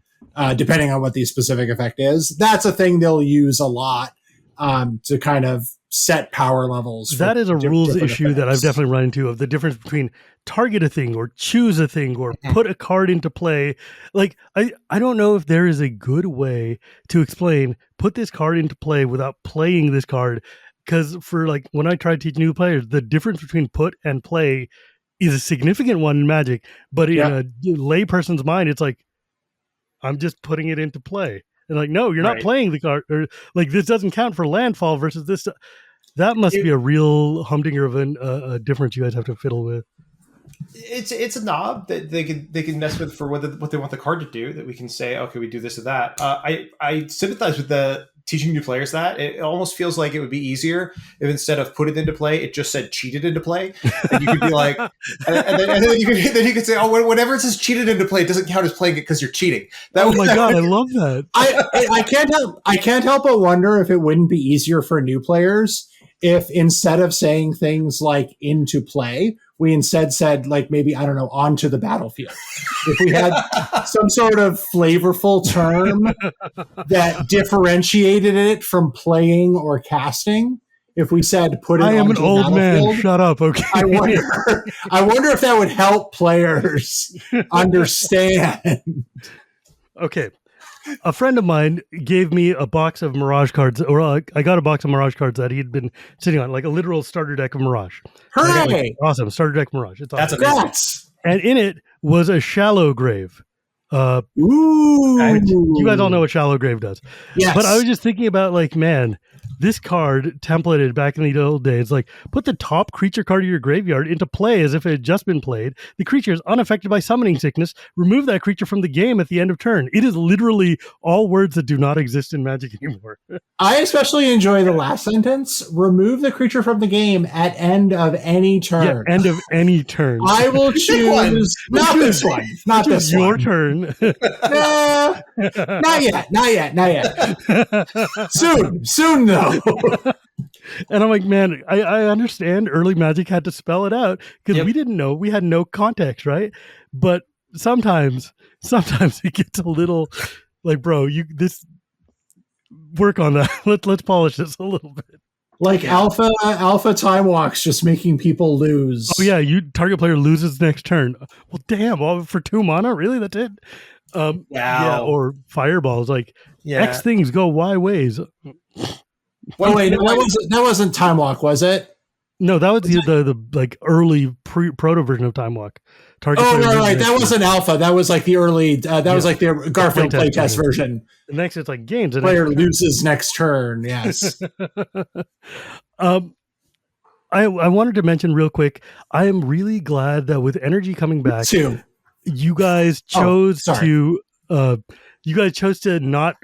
depending on what the specific effect is. That's a thing they'll use a lot to kind of set power levels. That is a rules issue that I've definitely run into, of the difference between target a thing or choose a thing or put a card into play. Like, I don't know if there is a good way to explain put this card into play without playing this card. Because for like when I try to teach new players, the difference between put and play is a significant one in Magic. But in a layperson's mind, it's like, I'm just putting it into play. And like, no, you're not playing the card, or like this doesn't count for landfall versus this. That must be a real humdinger of a difference you guys have to fiddle with. It's a knob that they can mess with for what they want the card to do. That we can say, okay, we do this or that. I sympathize with the teaching new players that. It almost feels like it would be easier if instead of put it into play, it just said cheated into play. And you could be like, and then you could say, oh, whenever it says cheated into play, it doesn't count as playing it because you're cheating. Oh my god, I love that. I can't help but wonder if it wouldn't be easier for new players if instead of saying things like into play, we instead said, like, maybe, I don't know, onto the battlefield. If we had some sort of flavorful term that differentiated it from playing or casting, if we said put it I am onto an old the battlefield, man. Shut up, okay. I wonder if that would help players understand. Okay. A friend of mine gave me a box of Mirage cards, or I got a box of Mirage cards that he'd been sitting on, like a literal starter deck of Mirage. Hooray! Awesome, starter deck Mirage. It's awesome. That's and in it was a shallow grave. Ooh. You guys all know what shallow grave does. Yes. But I was just thinking about, like, man, this card templated back in the old days, like, put the top creature card of your graveyard into play as if it had just been played. The creature is unaffected by summoning sickness. Remove that creature from the game at the end of turn. It is literally all words that do not exist in Magic anymore. I especially enjoy the last sentence. Remove the creature from the game at end of any turn. Yeah, end of any turn. I will choose not this one. Not this one. Your turn. Nah, not yet. Soon though. And I'm like, man, I understand early Magic had to spell it out because we didn't know. We had no context, right? But sometimes it gets a little like, bro, this work on that. Let's polish this a little bit. Like alpha time walks, just making people lose. Oh yeah, target player loses next turn. Well, damn, for 2 mana, really? That's it? Wow. Yeah, or fireballs, like X things go Y ways. Well, wait, that wasn't Time Walk, was it? No, that was the like early proto version of Time Walk. Right. That wasn't alpha. That was like the early. That was like the Garfield playtest version. The next, it's like gains. Player loses next turn. Yes. I wanted to mention real quick. I am really glad that with energy coming back, you guys chose to. You guys chose to not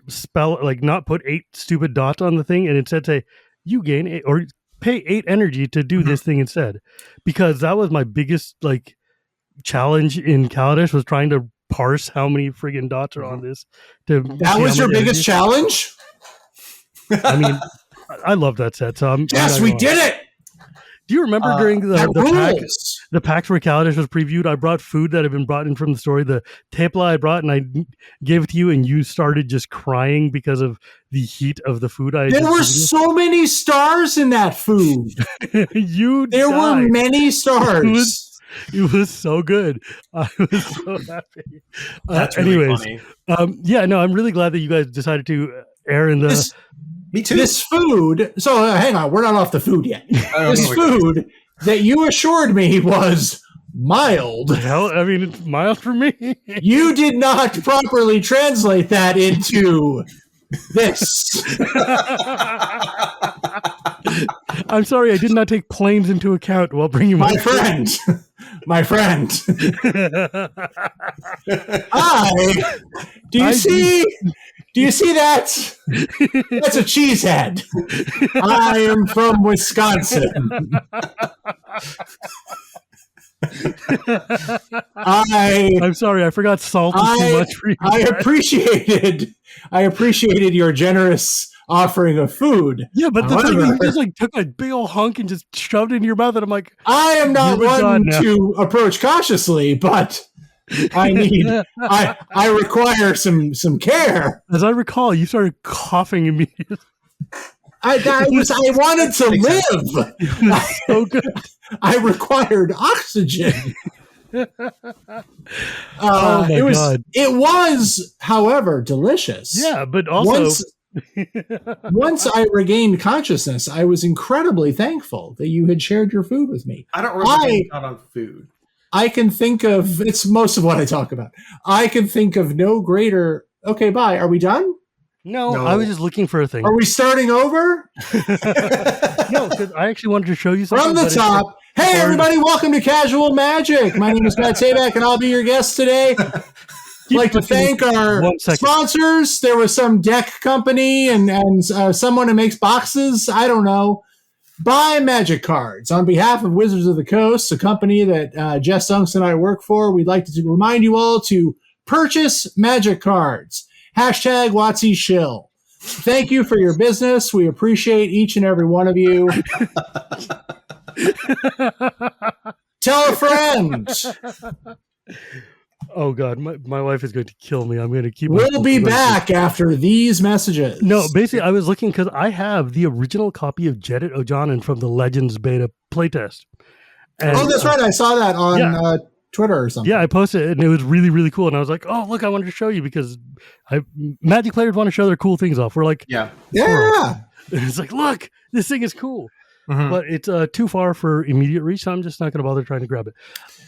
not put 8 stupid dots on the thing and instead say you gain 8 or pay 8 energy to do this thing instead, because that was my biggest challenge in Kaladesh, was trying to parse how many friggin' dots are on this. That was your biggest challenge? I mean, I love that set. So yes, we did it. Do you remember during the packs where Kaladesh was previewed, I brought food that had been brought in from the story, the tepla I brought, and I gave it to you, and you started just crying because of the heat of the food. There were so many stars in that food. There were many stars. It was so good. I was so happy. That's really funny. No, I'm really glad that you guys decided to air in the... Me too. This food, so hang on, we're not off the food yet. This food that you assured me was mild. Hell, I mean, it's mild for me. You did not properly translate that into this. I'm sorry, I did not take planes into account while bringing my friend. My friend. Do you see that? That's a cheesehead. I am from Wisconsin. I'm sorry, I forgot salt is too much for you. I appreciated your generous offering of food. Yeah, but the thing is, you just like took a big old hunk and just shoved it in your mouth, and I'm like, I am not one to approach cautiously, but I require some care. As I recall, you started coughing immediately. I wanted to live. So good. I required oxygen. Oh my God. It was, however, delicious. Yeah, but also once I regained consciousness, I was incredibly thankful that you had shared your food with me. I don't really talk on food. I can think of, it's most of what I talk about. I can think of no greater. Okay, bye. Are we done? No, I was just looking for a thing. Are we starting over? No, because I actually wanted to show you something. From the top. Hey, everybody, welcome to Casual Magic. My name is Matt Tabak, and I'll be your guest today. I'd like to thank our sponsors. There was some deck company and someone who makes boxes. I don't know. Buy Magic Cards. On behalf of Wizards of the Coast, a company that Jess Unks and I work for, we'd like to remind you all to purchase Magic Cards. Hashtag WotC shill. Thank you for your business. We appreciate each and every one of you. Tell a friend. Oh God, my wife is going to kill me. I'm going to keep. We'll be back after these messages. No, basically, I was looking because I have the original copy of Jedit Ojanen from the Legends beta playtest. And, that's right. I saw that on Twitter or something. Yeah, I posted it, and it was really, really cool. And I was like, "Oh, look! I wanted to show you because Magic players want to show their cool things off." We're like, yeah. And it's like, look, this thing is cool. Mm-hmm. But it's too far for immediate reach, so I'm just not going to bother trying to grab it.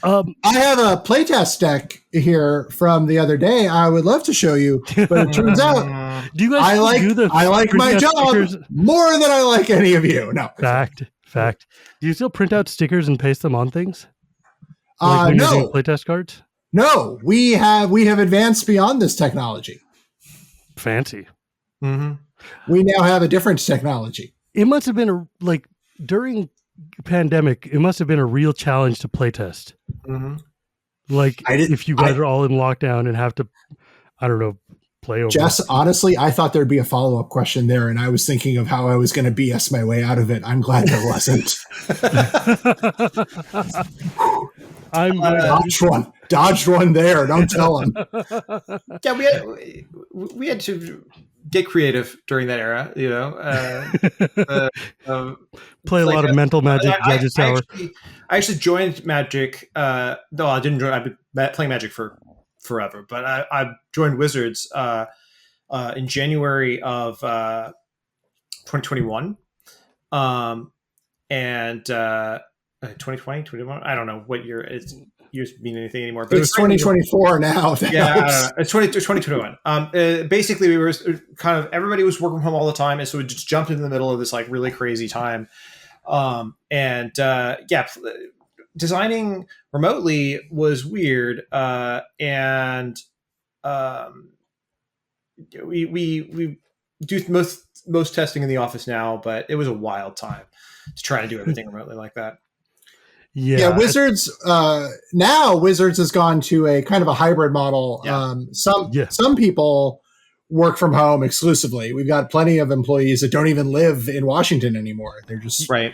I have a playtest deck here from the other day. I would love to show you, but it turns out do you guys I like my job stickers? More than I like any of you. No. Fact. Do you still print out stickers and paste them on things? Like when no. You're doing playtest cards? No. We have advanced beyond this technology. Fancy. Mm-hmm. We now have a different technology. It must have been during pandemic, it must have been a real challenge to playtest. Mm-hmm. Like if you guys are all in lockdown and have to, I don't know, play over. Jess, honestly, I thought there'd be a follow-up question there, and I was thinking of how I was going to BS my way out of it. I'm glad there wasn't. Dodged one there. Don't tell him. Yeah, we had to get creative during that era, you know. Play a lot of mental magic. Judges Tower. I actually joined Magic. No, I didn't join. I've been playing Magic for forever, but I joined Wizards in January of 2021, and 2020, 21. I don't know what year it's. Years mean anything anymore, but it's 2024 now. Yeah, it's 2021. Basically, we were kind of everybody was working from home all the time, and so we just jumped into the middle of this like really crazy time. Designing remotely was weird, and we do most testing in the office now, but it was a wild time to try to do everything remotely like that. Yeah, Wizards now Wizards has gone to a kind of a hybrid model. Yeah. Some people work from home exclusively. We've got plenty of employees that don't even live in Washington anymore. They're just free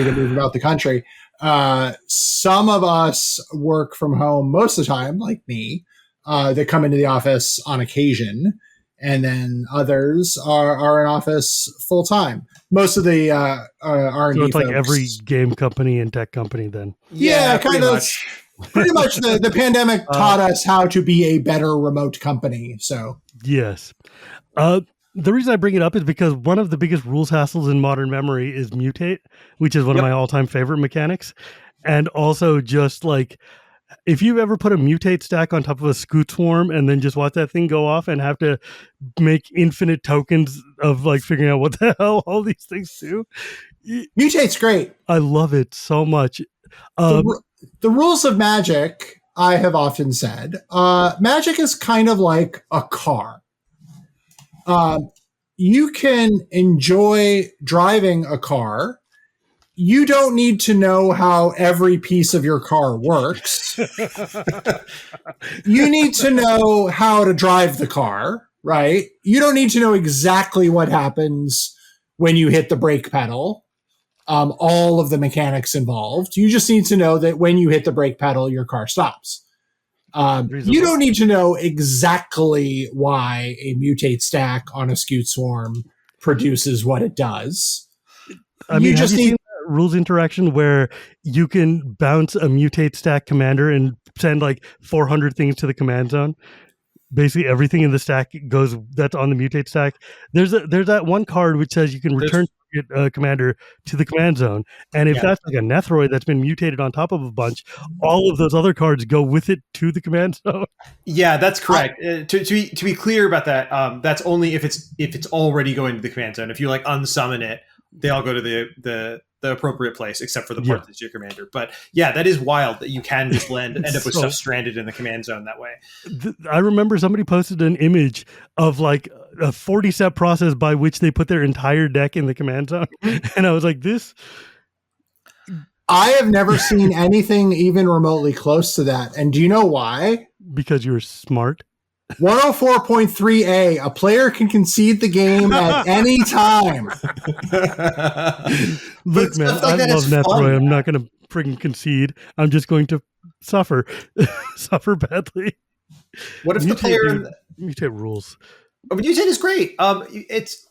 to move about the country. Some of us work from home most of the time, like me, that come into the office on occasion. And then others are in office full time. Most of the R&D so it's like folks, every game company and tech company then. Yeah, kind of. Pretty much the pandemic taught us how to be a better remote company. So yes. The reason I bring it up is because one of the biggest rules hassles in Modern Memory is mutate, which is one of my all-time favorite mechanics. And also just like, if you've ever put a mutate stack on top of a scoot swarm and then just watch that thing go off and have to make infinite tokens of like figuring out what the hell all these things do. Mutate's great. I love it so much. The rules of Magic, I have often said, Magic is kind of like a car. You can enjoy driving a car you don't need to know how every piece of your car works. You need to know how to drive the car, right? You don't need to know exactly what happens when you hit the brake pedal. All of the mechanics involved. You just need to know that when you hit the brake pedal, your car stops. You don't need to know exactly why a mutate stack on a Scoot Swarm produces what it does. I mean, have you seen that rules interaction where you can bounce a mutate stack commander and send like 400 things to the command zone? Basically, everything in the stack goes that's on the mutate stack. There's that one card which says you can return commander to the command zone, and if that's like a Nethroid that's been mutated on top of a bunch, all of those other cards go with it to the command zone. Yeah, that's correct. To be clear about that, that's only if it's already going to the command zone. If you like unsummon it, they all go to the appropriate place, except for the part that's your commander. But yeah, that is wild that you can just end up with stuff stranded in the command zone that way. I remember somebody posted an image of like a 40-step process by which they put their entire deck in the command zone. And I was like, this... I have never seen anything even remotely close to that. And do you know why? Because you're smart. 104.3a, a player can concede the game at any time. Look, man, I love Nethroid. I'm not going to freaking concede. I'm just going to suffer badly. What if the player... Mutate rules. Mutate is great. It's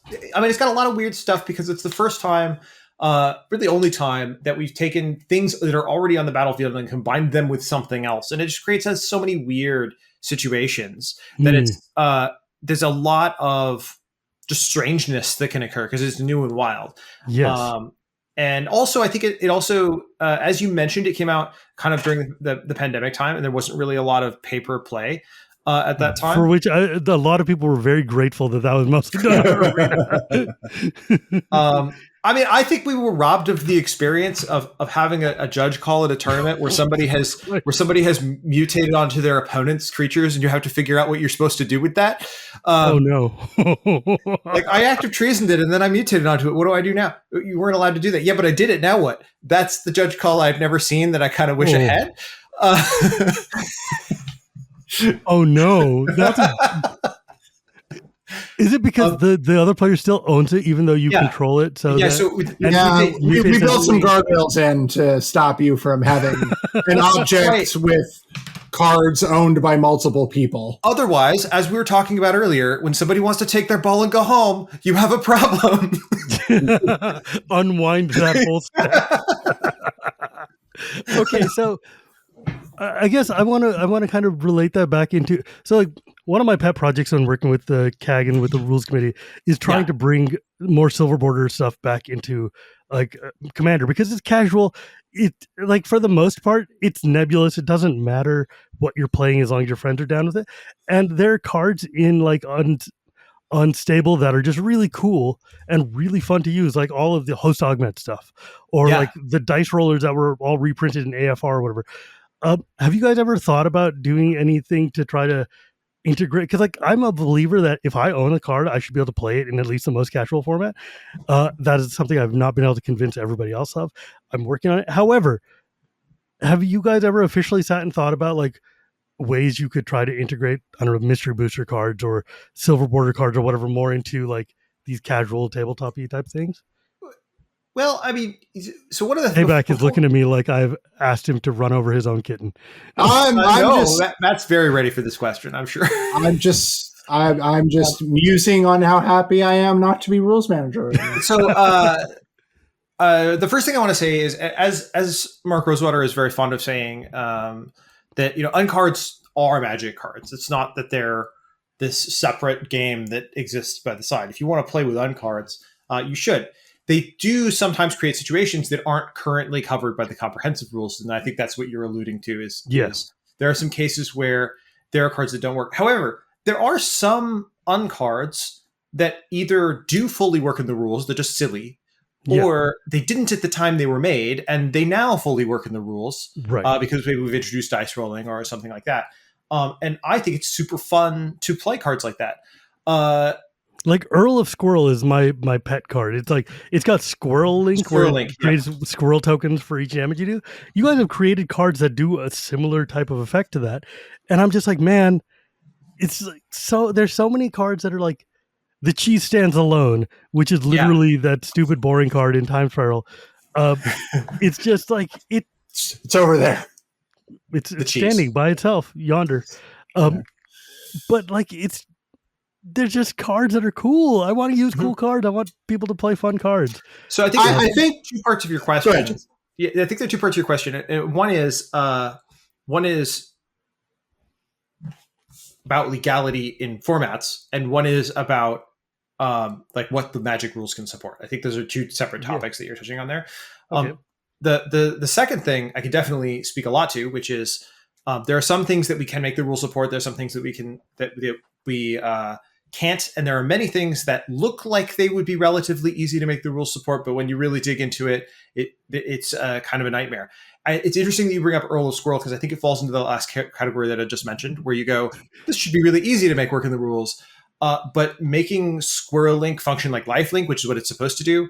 got a lot of weird stuff because it's the first time, really only time, that we've taken things that are already on the battlefield and combined them with something else. And it just creates so many weird situations that it's there's a lot of just strangeness that can occur because it's new and wild. Yes. And also I think it also as you mentioned, it came out kind of during the pandemic time, and there wasn't really a lot of paper play at that time, for which a lot of people were very grateful that was mostly done. I think we were robbed of the experience of having a judge call at a tournament where somebody has mutated onto their opponent's creatures, and you have to figure out what you're supposed to do with that. Oh no! Like I active treasoned it, and then I mutated onto it. What do I do now? You weren't allowed to do that. Yeah, but I did it. Now what? That's the judge call I've never seen that I kind of wish I had. Oh no! Is it because the other player still owns it, even though you control it? So we built some guardrails in to stop you from having an object with cards owned by multiple people. Otherwise, as we were talking about earlier, when somebody wants to take their ball and go home, you have a problem. Unwind that whole step. Okay, so I guess I want to kind of relate that back into, so like one of my pet projects when working with the CAG and with the rules committee is trying to bring more silver border stuff back into like Commander, because it's casual. It, like, for the most part, it's nebulous. It doesn't matter what you're playing as long as your friends are down with it. And there are cards in like unstable that are just really cool and really fun to use, like all of the host augment stuff, or like the dice rollers that were all reprinted in AFR or whatever. Have you guys ever thought about doing anything to try to integrate? Because like I'm a believer that if I own a card, I should be able to play it in at least the most casual format. That is something I've not been able to convince everybody else of. I'm working on it. However, have you guys ever officially sat and thought about like ways you could try to integrate, I don't know, mystery booster cards or silver border cards or whatever more into like these casual tabletop-y type things? Well, I mean, so one of the Tabak is looking at me like I've asked him to run over his own kitten. Matt's very ready for this question, I'm sure. I'm just musing on how happy I am not to be rules manager right now. So the first thing I want to say is, as Mark Rosewater is very fond of saying, that uncards are Magic cards. It's not that they're this separate game that exists by the side. If you want to play with uncards, you should. They do sometimes create situations that aren't currently covered by the comprehensive rules, and I think that's what you're alluding to. Is there are some cases where there are cards that don't work. However, there are some uncards that either do fully work in the rules, they're just silly, or they didn't at the time they were made, and they now fully work in the rules, right? Because maybe we've introduced dice rolling or something like that. And I think it's super fun to play cards like that. Like Earl of Squirrel is my pet card. It's like it's got Squirrel Link, Squirrel where Link, it creates squirrel tokens for each damage you do. You guys have created cards that do a similar type of effect to that, and I'm just like, man, it's like so. There's so many cards that are like the cheese stands alone, which is literally that stupid boring card in Time Spiral. It's just like It's over there. It's standing by itself yonder. But like they're just cards that are cool. I want to use cool cards. I want people to play fun cards. So I think I think two parts of your question. Yeah, I think there are two parts of your question. One is about legality in formats, and one is about like what the Magic rules can support. I think those are two separate topics that you're touching on there. Okay. The second thing I can definitely speak a lot to, which is there are some things that we can make the rules support. There's some things that we can't, and there are many things that look like they would be relatively easy to make the rules support, but when you really dig into it, it's kind of a nightmare. It's interesting that you bring up Earl of Squirrel, because I think it falls into the last category that I just mentioned, where you go, this should be really easy to make work in the rules, but making Squirrel Link function like Life Link, which is what it's supposed to do,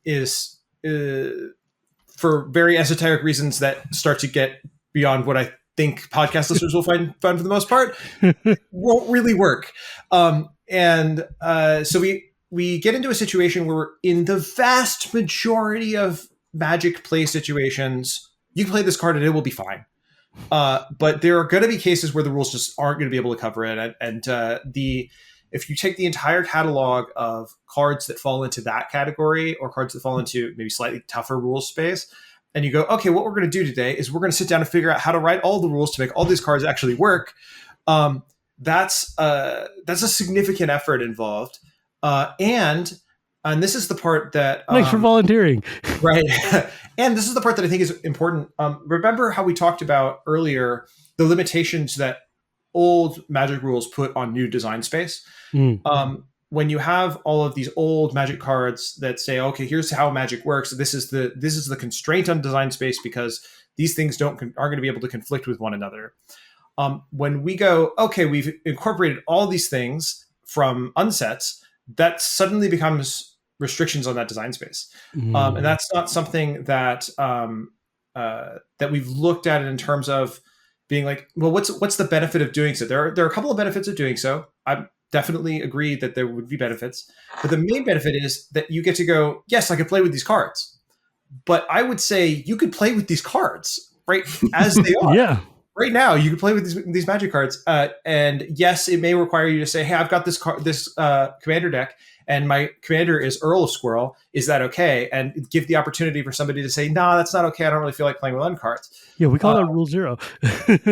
is for very esoteric reasons that start to get beyond what I think podcast listeners will find fun for the most part, won't really work. So we get into a situation where in the vast majority of Magic play situations, you can play this card and it will be fine. But there are going to be cases where the rules just aren't going to be able to cover it. If you take the entire catalog of cards that fall into that category, or cards that fall into maybe slightly tougher rules space, and you go, okay, what we're going to do today is we're going to sit down and figure out how to write all the rules to make all these cards actually work. That's a significant effort involved. And this is the part that... Thanks for volunteering. Right. And this is the part that I think is important. Remember how we talked about earlier the limitations that old Magic rules put on new design space? When you have all of these old Magic cards that say, okay, here's how Magic works. This is the constraint on design space because these things aren't going to be able to conflict with one another. When we go, okay, we've incorporated all these things from unsets, that suddenly becomes restrictions on that design space. And that's not something that that we've looked at in terms of being like, well, what's the benefit of doing so? There are a couple of benefits of doing so. I definitely agree that there would be benefits, but the main benefit is that you get to go, yes, I could play with these cards, but I would say you could play with these cards right as they are. Yeah. Right now, you can play with these Magic cards, and yes, it may require you to say, "Hey, I've got this commander deck, and my commander is Earl of Squirrel. Is that okay?" And give the opportunity for somebody to say, "No, that's not okay. I don't really feel like playing with uncards." Yeah, we call that Rule 0.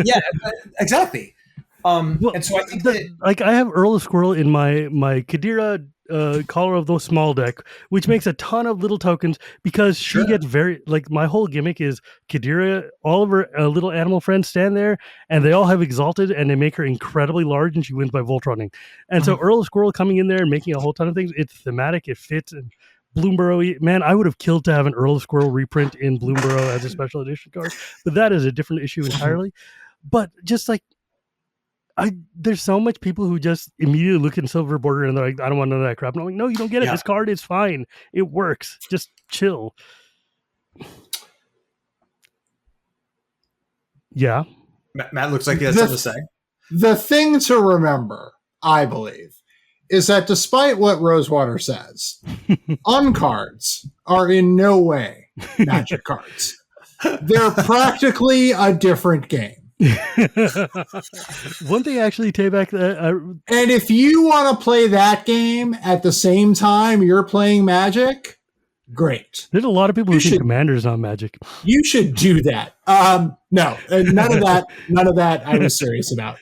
Yeah, exactly. And so I think that like I have Earl of Squirrel in my Kadira Caller of the Small deck, which makes a ton of little tokens because she gets very, like, my whole gimmick is Kadira, all of her little animal friends stand there and they all have Exalted and they make her incredibly large and she wins by Voltroning. And so Earl of Squirrel coming in there and making a whole ton of things, it's thematic, it fits. And Bloomborough, man, I would have killed to have an Earl of Squirrel reprint in Bloomborough as a special edition card, but that is a different issue entirely. But just like, there's so much people who just immediately look at Silver Border and they're like, I don't want none of that crap. And I'm like, no, you don't get it. This card is fine. It works. Just chill. Yeah. Matt looks like he has something to say. The thing to remember, I believe, is that despite what Rosewater says, uncards are in no way Magic cards. They're practically a different game. One thing actually, Tabak, and if you want to play that game at the same time you're playing Magic, great. There's a lot of people who think Commander's not Magic. You should do that. No, none of that I was serious about.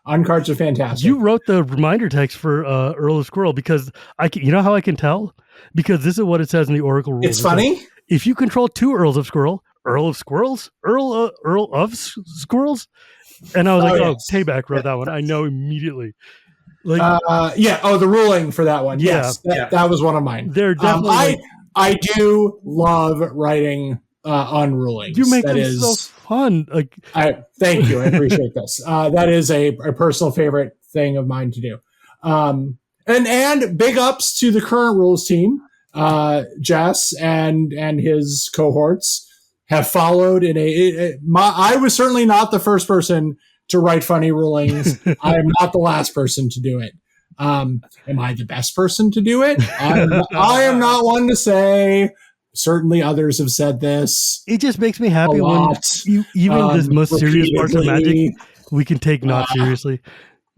Uncards are fantastic. You wrote the reminder text for Earl of Squirrel because you know how I can tell? Because this is what it says in the Oracle rules. It's funny. If you control 2 Earls of Squirrel, Earl of Squirrels, Earl of Squirrels, and I was like, yes. Tabak wrote that one. I know immediately. Like, the ruling for that one. Yes, that was one of mine. They're definitely. I do love writing on rulings. You make them so fun. Like, thank you. I appreciate this. That is a personal favorite thing of mine to do. And big ups to the current rules team. Jess and his cohorts have followed I was certainly not the first person to write funny rulings. I am not the last person to do it. Am I the best person to do it? I am not one to say. Certainly others have said this. It just makes me happy when even the most serious parts of Magic we can take not seriously.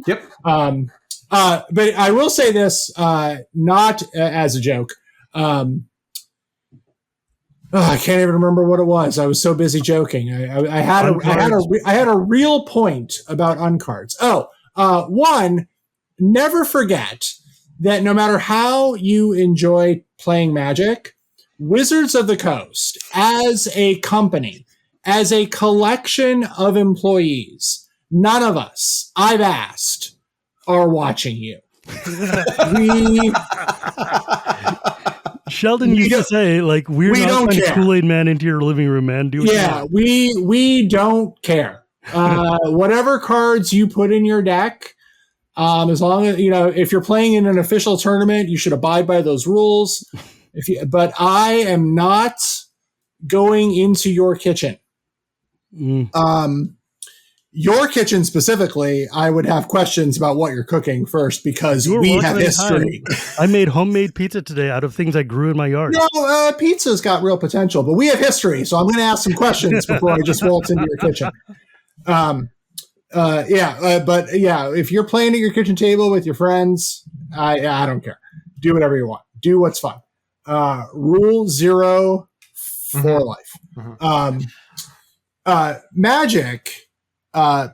Yep. But I will say this, not as a joke. I can't even remember what it was. I was so busy joking. I had a real point about uncards. One, never forget that no matter how you enjoy playing Magic, Wizards of the Coast, as a company, as a collection of employees, none of us, I've asked, are watching you. Sheldon used to say, like, we don't trying to Kool-Aid man into your living room, man. We don't care. Whatever cards you put in your deck, as long as, if you're playing in an official tournament, you should abide by those rules. But I am not going into your kitchen. Your kitchen specifically, I would have questions about what you're cooking first because we have history. I made homemade pizza today out of things I grew in my yard. No, pizza's got real potential, but we have history, so I'm going to ask some questions before I just waltz into your kitchen. If you're playing at your kitchen table with your friends, I don't care. Do whatever you want. Do what's fun. Rule 0 for life. Magic,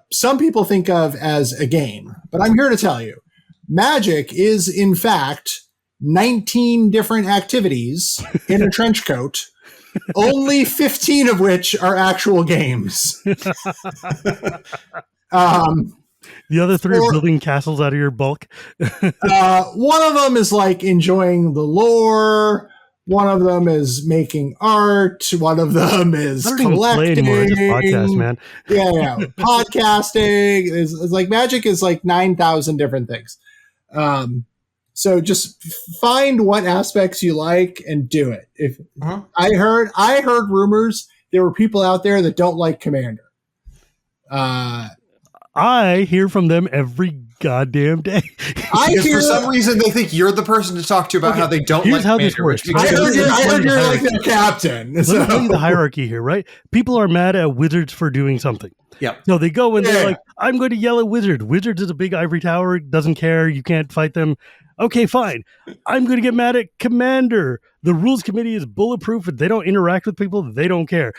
some people think of as a game, but I'm here to tell you, Magic is in fact 19 different activities in a trench coat, only 15 of which are actual games. The other 3 are building castles out of your bulk. One of them is like enjoying the lore. One of them is making art. One of them is collecting. Podcast, man. Yeah. Podcasting is like Magic is like 9,000 different things. So just find what aspects you like and do it. I heard rumors there were people out there that don't like Commander. I hear from them every goddamn day. For some reason they think you're the person to talk to about how they don't like how Commander, this works. I heard you're like the captain. Let me tell you the hierarchy here, right? People are mad at Wizards for doing something. Yeah. So they go and they're like, I'm going to yell at Wizard. Wizards is a big ivory tower, doesn't care, you can't fight them. Okay, fine. I'm going to get mad at Commander. The rules committee is bulletproof and they don't interact with people, they don't care.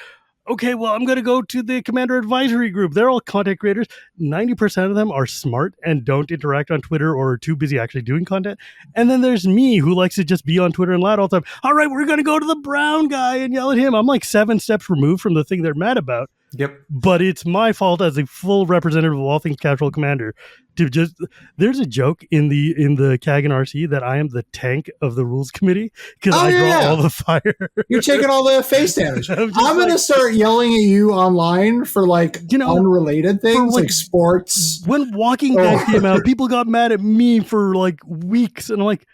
Okay, well, I'm going to go to the Commander Advisory Group. They're all content creators. 90% of them are smart and don't interact on Twitter or are too busy actually doing content. And then there's me who likes to just be on Twitter and loud all the time. All right, we're going to go to the brown guy and yell at him. I'm like 7 steps removed from the thing they're mad about. Yep. But it's my fault as a full representative of all things casual Commander to just. There's a joke in the CAG and RC that I am the tank of the rules committee because I draw all the fire. You're taking all the face damage. I'm going to start yelling at you online for unrelated things like sports. When Walking Dead came out, people got mad at me for like weeks, and I'm like,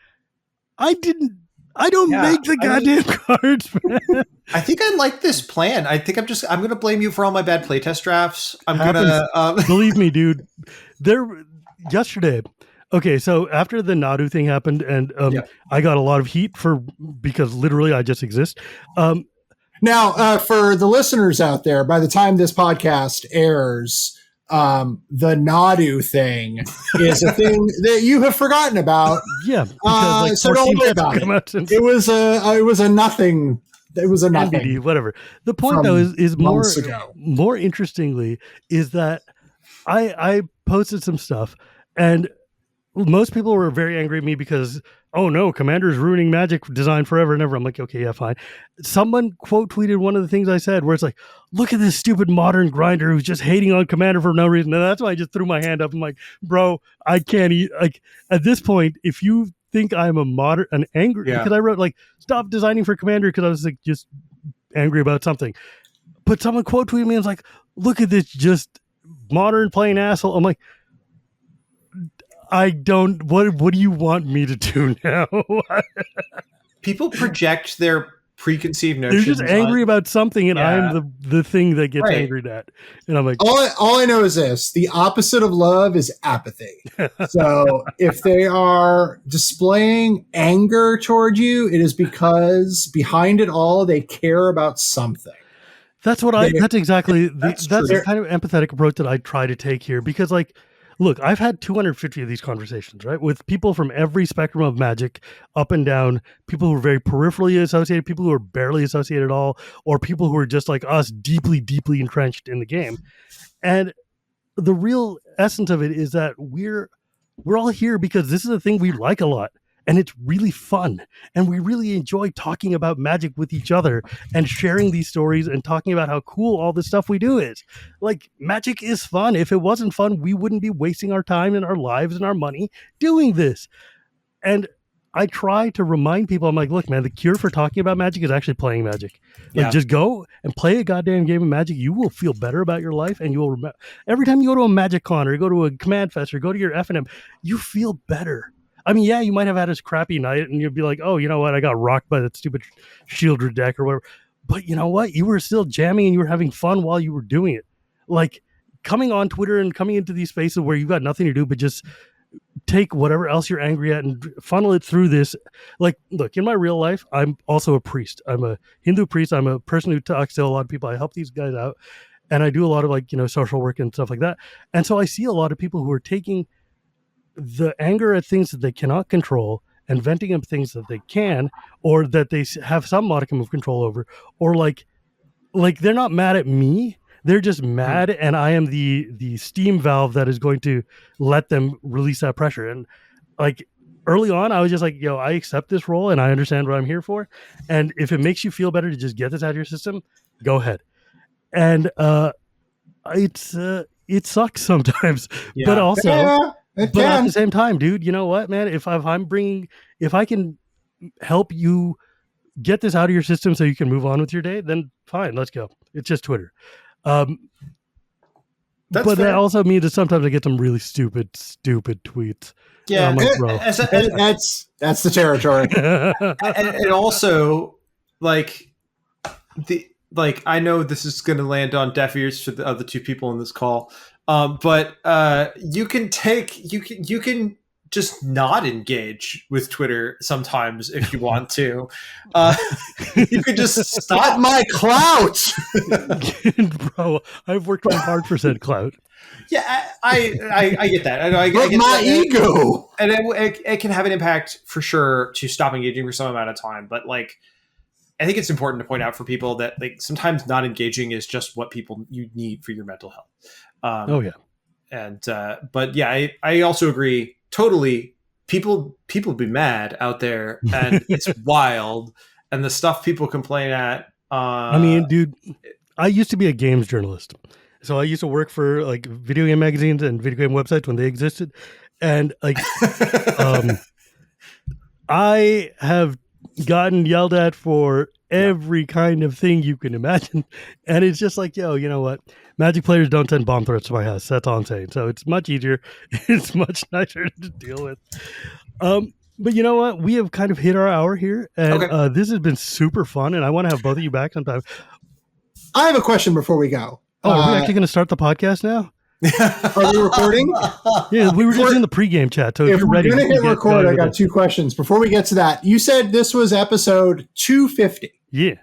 I don't make the goddamn cards, man. I think I like this plan. I think I'm going to blame you for all my bad playtest drafts. Believe me, dude. Yesterday. Okay, so after the Nadu thing happened, and I got a lot of heat because literally I just exist. Now, for the listeners out there, by the time this podcast airs, the Nadu thing is a thing that you have forgotten about. Yeah, so don't worry about it. It was a nothing. It was a nothing. NBD, whatever. The point though is more interestingly is that I posted some stuff and most people were very angry at me because, oh no, Commander's ruining Magic design forever and ever. I'm like, okay, yeah, fine. Someone quote tweeted one of the things I said where it's like, look at this stupid modern grinder who's just hating on Commander for no reason. And that's why I just threw my hand up. I'm like, bro, I can't at this point, if you think I'm angry, because I wrote like, stop designing for Commander because I was like just angry about something. But someone quote tweeted me and was like, look at this just modern plain asshole. I'm like, I don't. What do you want me to do now? People project their preconceived They're notions. just angry about something, and Yeah. I'm the thing that gets Right. angry at. And I'm like, all I know is this: the opposite of love is apathy. So if they are displaying anger toward you, it is because behind it all, they care about something. that's exactly That's that's true. the kind of empathetic approach that I try to take here, because like, look, I've had 250 of these conversations, right, with people from every spectrum of Magic, up and down, people who are very peripherally associated, people who are barely associated at all, or people who are just like us, deeply, deeply entrenched in the game. And the real essence of it is that we're all here because this is a thing we like a lot, and it's really fun, and we really enjoy talking about Magic with each other and sharing these stories and talking about how cool all this stuff we do is. Like, Magic is fun. If it wasn't fun, we wouldn't be wasting our time and our lives and our money doing this. And I try to remind people, I'm like, look, man, the cure for talking about Magic is actually playing Magic. Like, Yeah. just go and play a goddamn game of Magic. You will feel better about your life, and you will remember every time you go to a Magic Con or you go to a Command Fest or go to your F&M, you feel better. I mean, yeah, you might have had a crappy night and you'd be like, oh, you know what? I got rocked by that stupid Shieldred deck or whatever. But you know what? You were still jamming and you were having fun while you were doing it. Like, coming on Twitter and coming into these spaces where you've got nothing to do but just take whatever else you're angry at and funnel it through this. Like, look, in my real life, I'm also a priest. I'm a Hindu priest. I'm a person who talks to a lot of people. I help these guys out, and I do a lot of, like, social work and stuff like that. And so I see a lot of people who are taking the anger at things that they cannot control and venting at things that they can, or that they have some modicum of control over, or like they're not mad at me. They're just mad, and I am the steam valve that is going to let them release that pressure. And like, early on, I was just like, yo, I accept this role and I understand what I'm here for. And if it makes you feel better to just get this out of your system, go ahead. And it sucks sometimes, Yeah. but also, It but at can. the same time, dude, you know what, man? If I can help you get this out of your system so you can move on with your day, then fine, let's go. It's just Twitter. That's but fair. that also means that sometimes I get some really stupid tweets. Yeah, I'm like, bro. That's the territory. and also, like, I know this is going to land on deaf ears for the other two people in this call, but you can just not engage with Twitter sometimes if you want to. You could just stop. Not my clout. Bro, I've worked really hard for said clout. Yeah, I get that. I But get my that. ego. And it can have an impact for sure to stop engaging for some amount of time. But like, I think it's important to point out for people that, like, sometimes not engaging is just what you need for your mental health. Oh yeah. And but yeah, I also agree totally. People be mad out there, and it's wild. And the stuff people complain at. I mean, dude, I used to be a games journalist. So I used to work for, like, video game magazines and video game websites when they existed. And like, I have gotten yelled at for every kind of thing you can imagine. And it's just like, yo, you know what? Magic players don't send bomb threats to my house. That's all I'm saying. So it's much easier. It's much nicer to deal with. But you know what? We have kind of hit our hour here. And Okay. this has been super fun. And I want to have both of you back sometime. I have a question before we go. Oh, are we actually going to start the podcast now? Are we recording? Yeah, we were just in the pregame chat. So If you're we're ready, going to we hit can get record, going I with got it. 2 questions. Before we get to that, you said this was episode 250, Yeah.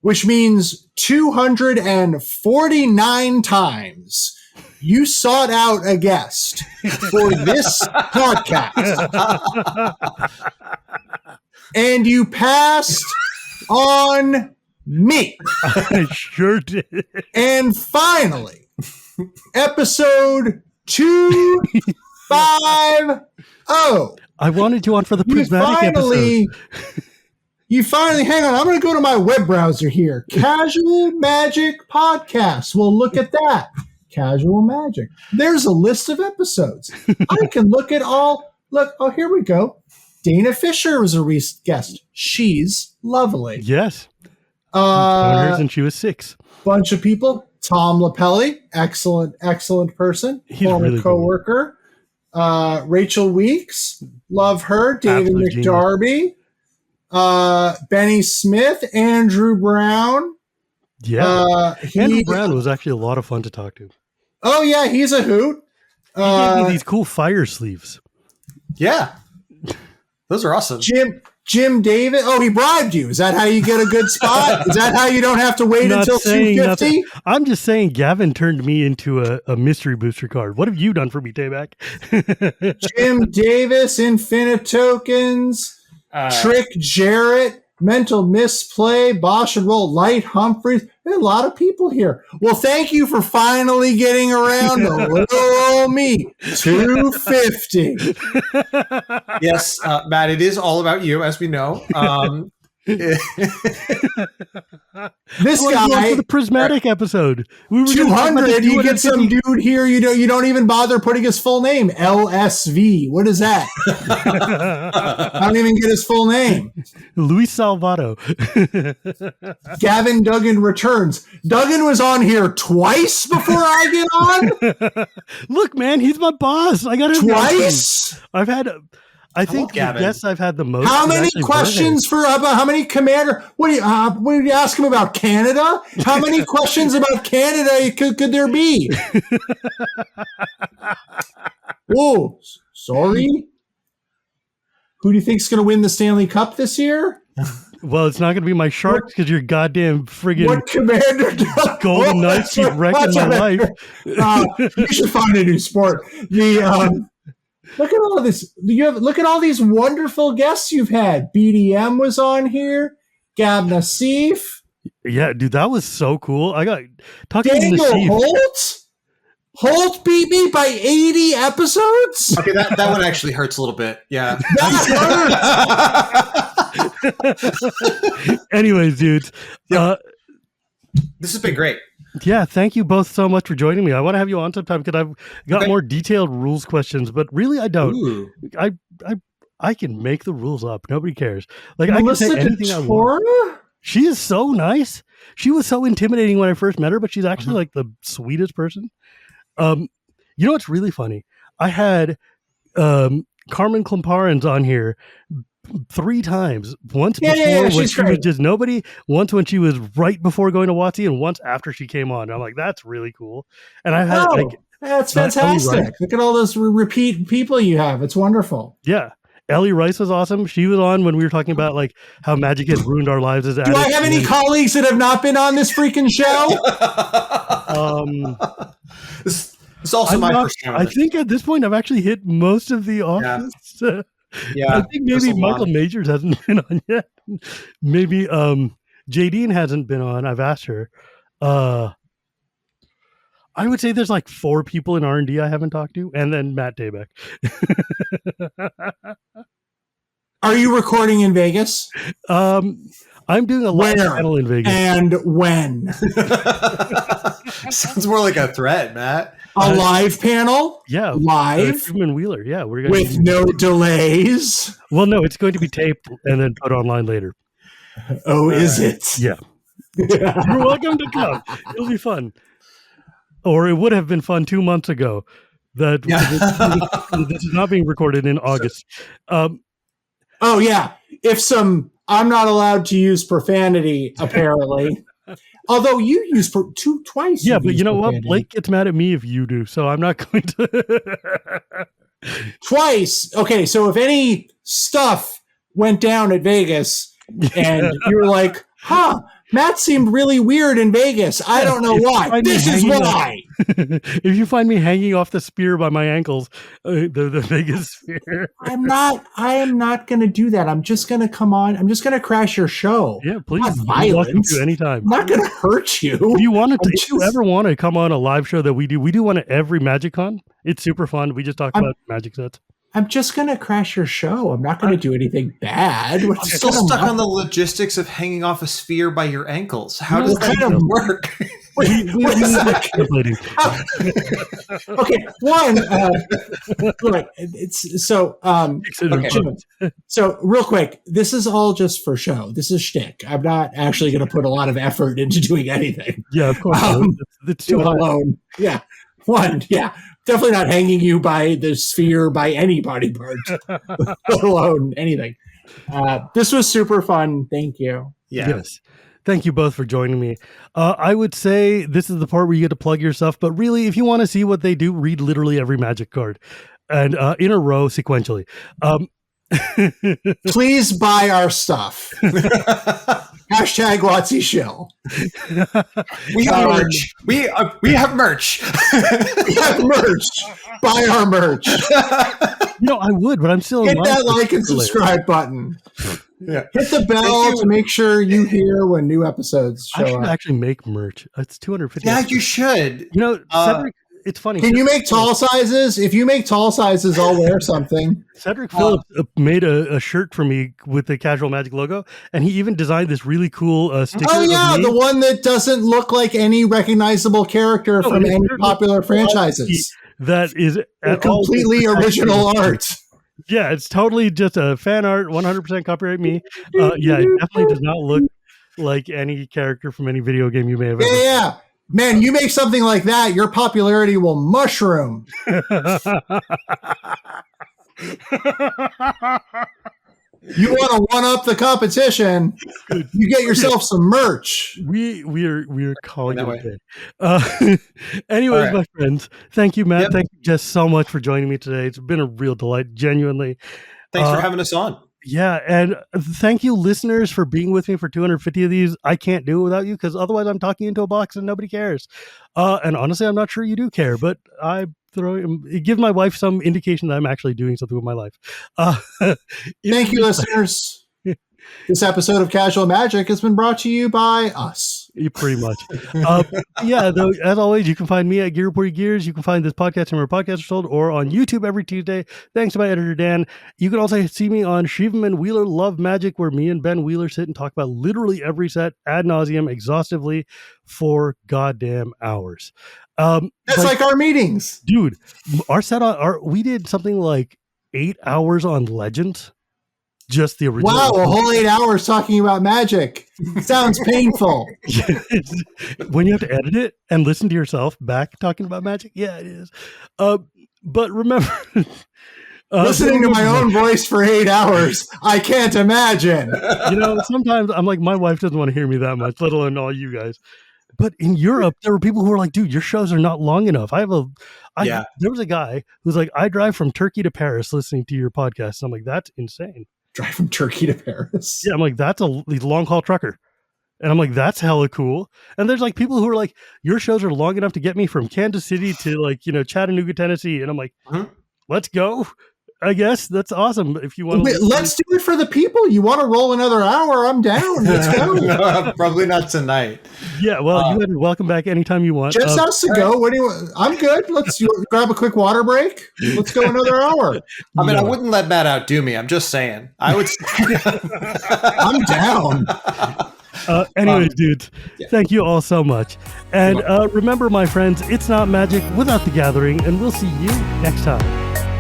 which means 249 times you sought out a guest for this podcast. And you passed on me. I sure did. And finally, episode 250. I wanted you on for the You prismatic episode. finally, hang on. I'm going to go to my web browser here. Casual Magic Podcast. Well, look at that. Casual Magic. There's a list of episodes. I can look at all. Look, oh, here we go. Dana Fisher was a recent guest. She's lovely. Yes. Known her Uh, since she was 6. bunch of people. Tom Lapelli, excellent person. He's Former really good. coworker. Rachel Weeks, love her. David Absolute McDarby, Benny Smith, Andrew Brown. Yeah. Andrew Brown was actually a lot of fun to talk to. Oh, yeah, he's a hoot. He gave me these cool fire sleeves. Yeah. Those are awesome. Jim David. Oh, he bribed you. Is that how you get a good spot? Is that how you don't have to wait until 250? I'm just saying Gavin turned me into a mystery booster card. What have you done for me, Tabak? Jim Davis, Infinite Tokens, Trick Jarrett, Mental Misplay, Bosch and Roll, Light Humphreys. There are a lot of people here. Well, thank you for finally getting around to little old me. 250. Yes, Matt, it is all about you, as we know. This guy for the prismatic episode. We were 200. You get some dude here. You don't even bother putting his full name. LSV. What is that? I don't even get his full name. Luis Salvato. Gavin Duggan returns. Duggan was on here twice before I get on. Look, man, he's my boss. I got him twice. I think yes, I've had the most. How many questions how many commander? What do you ask him about Canada? How many questions about Canada could there be? Whoa, sorry. Who do you think's going to win the Stanley Cup this year? Well, it's not going to be my Sharks because you're goddamn friggin' what commander? Golden Knights keep wrecking my life. You should find a new sport. Look at all this. Look at all these wonderful guests you've had. BDM was on here. Gab Nassif. Yeah, dude, that was so cool. I got talking Daniel to Nassif. Holt. Holt beat me by 80 episodes. Okay, that one actually hurts a little bit. Yeah. Anyways, dudes. This has been great. Yeah, thank you both so much for joining me. I want to have you on sometime because I've got more detailed rules questions, but really I don't. Ooh. I can make the rules up. Nobody cares. Like I can say anything I want. She is so nice. She was so intimidating when I first met her, but she's actually like the sweetest person. You know what's really funny? I had Carmen Klimparens on here 3 times. Once before when she was just nobody, once when she was right before going to WotC, and once after she came on. I'm like, that's really cool. And I had that's fantastic. Look at all those repeat people you have. It's wonderful. Yeah. Ellie Rice was awesome. She was on when we were talking about like how magic has ruined our lives as addicts. Do I have any colleagues that have not been on this freaking show? This is also my first time. I think at this point I've actually hit most of the office. Yeah, I think maybe Michael Majors hasn't been on yet. Maybe Jadine hasn't been on. I've asked her. I would say there's like 4 people in R&D I haven't talked to, and then Matt Tabak. Are you recording in Vegas? I'm doing a live panel in Vegas. And when? Sounds more like a threat, Matt. A live panel? Yeah. Live? Human Wheeler. Yeah. We're going with no delays? Well, no, it's going to be taped and then put online later. Oh, is it? Yeah. You're welcome to come. It'll be fun. Or it would have been fun 2 months ago. This is not being recorded in August. Oh, yeah. I'm not allowed to use profanity, apparently. Although you use twice. Yeah, but you know what? Blake gets mad at me if you do, so I'm not going to. Twice. Okay, so if any stuff went down at Vegas and you were like, Matt seemed really weird in Vegas. I don't know why. This is why. If you find me hanging off the spear by my ankles, the Vegas spear. I am not going to do that. I'm just going to come on. I'm just going to crash your show. Yeah, please. Not violence. Anytime. I'm not going to hurt you. If you ever want to come on a live show that we do one at every Magic Con. It's super fun. We just talk about magic sets. I'm just going to crash your show. I'm not going to do anything bad. I'm still stuck on the logistics of hanging off a sphere by your ankles. How does that even work? Okay, one. It's so. So real quick, this is all just for show. This is shtick. I'm not actually going to put a lot of effort into doing anything. Yeah, of course. It's too alone. Yeah. One, yeah. Definitely not hanging you by the sphere by any body part, let alone anything. This was super fun. Thank you. Yeah. Yes. Thank you both for joining me. I would say this is the part where you get to plug your stuff, but really, if you want to see what they do, read literally every Magic card and in a row sequentially. Please buy our stuff. Hashtag WotC shill. We have merch. We have merch. We have merch. Buy our merch. I would, but I'm still hit that like and subscribe button. Yeah. Hit the bell to make sure you hear when new episodes show I should up. actually make merch. It's $250. Yeah, you should. Cedric, it's funny. Can you make tall sizes? If you make tall sizes, I'll wear something. Cedric Phillips made a shirt for me with the Casual Magic logo, and he even designed this really cool sticker. Oh, yeah, the one that doesn't look like any recognizable character from any popular franchises. That is completely original art. Yeah, it's totally just a fan art, 100% copyright me. Yeah, it definitely does not look like any character from any video game you may have ever. Yeah. Man, you make something like that, your popularity will mushroom. You want to one-up the competition, you get yourself some merch. We're calling it a day. Anyways, right. my friends, thank you, Matt. Yep. Thank you, Jess, so much for joining me today. It's been a real delight, genuinely. Thanks for having us on. Yeah, and thank you, listeners, for being with me for 250 of these. I can't do it without you, because otherwise I'm talking into a box and nobody cares. And honestly, I'm not sure you do care, but it gives my wife some indication that I'm actually doing something with my life. Thank you, listeners. This episode of Casual Magic has been brought to you by us. Pretty much. Though, as always, you can find me at Gear Report Gears. You can find this podcast where podcasts are sold, or on YouTube every Tuesday. Thanks to my editor, Dan. You can also see me on Shivam and Wheeler Love Magic, where me and Ben Wheeler sit and talk about literally every set ad nauseum, exhaustively, for goddamn hours. That's like our meetings. Dude, we did something like 8 hours on Legends. Just the original. Wow, a whole 8 hours talking about Magic. Sounds painful. When you have to edit it and listen to yourself back talking about Magic, yeah, it is. But remember, listening to my own voice for 8 hours, I can't imagine. Sometimes I'm like, my wife doesn't want to hear me that much, let alone all you guys. But in Europe, there were people who were like, dude, your shows are not long enough. There was a guy who's like, I drive from Turkey to Paris listening to your podcast. And I'm like, that's insane. Drive from Turkey to Paris. Yeah, I'm like, that's a long haul trucker. And I'm like, that's hella cool. And there's like people who are like, your shows are long enough to get me from Kansas City to Chattanooga, Tennessee. And I'm like, let's go. I guess that's awesome. If you want to, let's do it for the people. You want to roll another hour? I'm down. Let's go. No, probably not tonight. Yeah, well, you're welcome back anytime you want. Just us to go. What do you? I'm good. Let's grab a quick water break. Let's go another hour. I mean, I wouldn't let Matt outdo me. I'm just saying. I would. I'm down. Anyways, dudes, thank you all so much. And remember, my friends, it's not magic without the gathering, and we'll see you next time.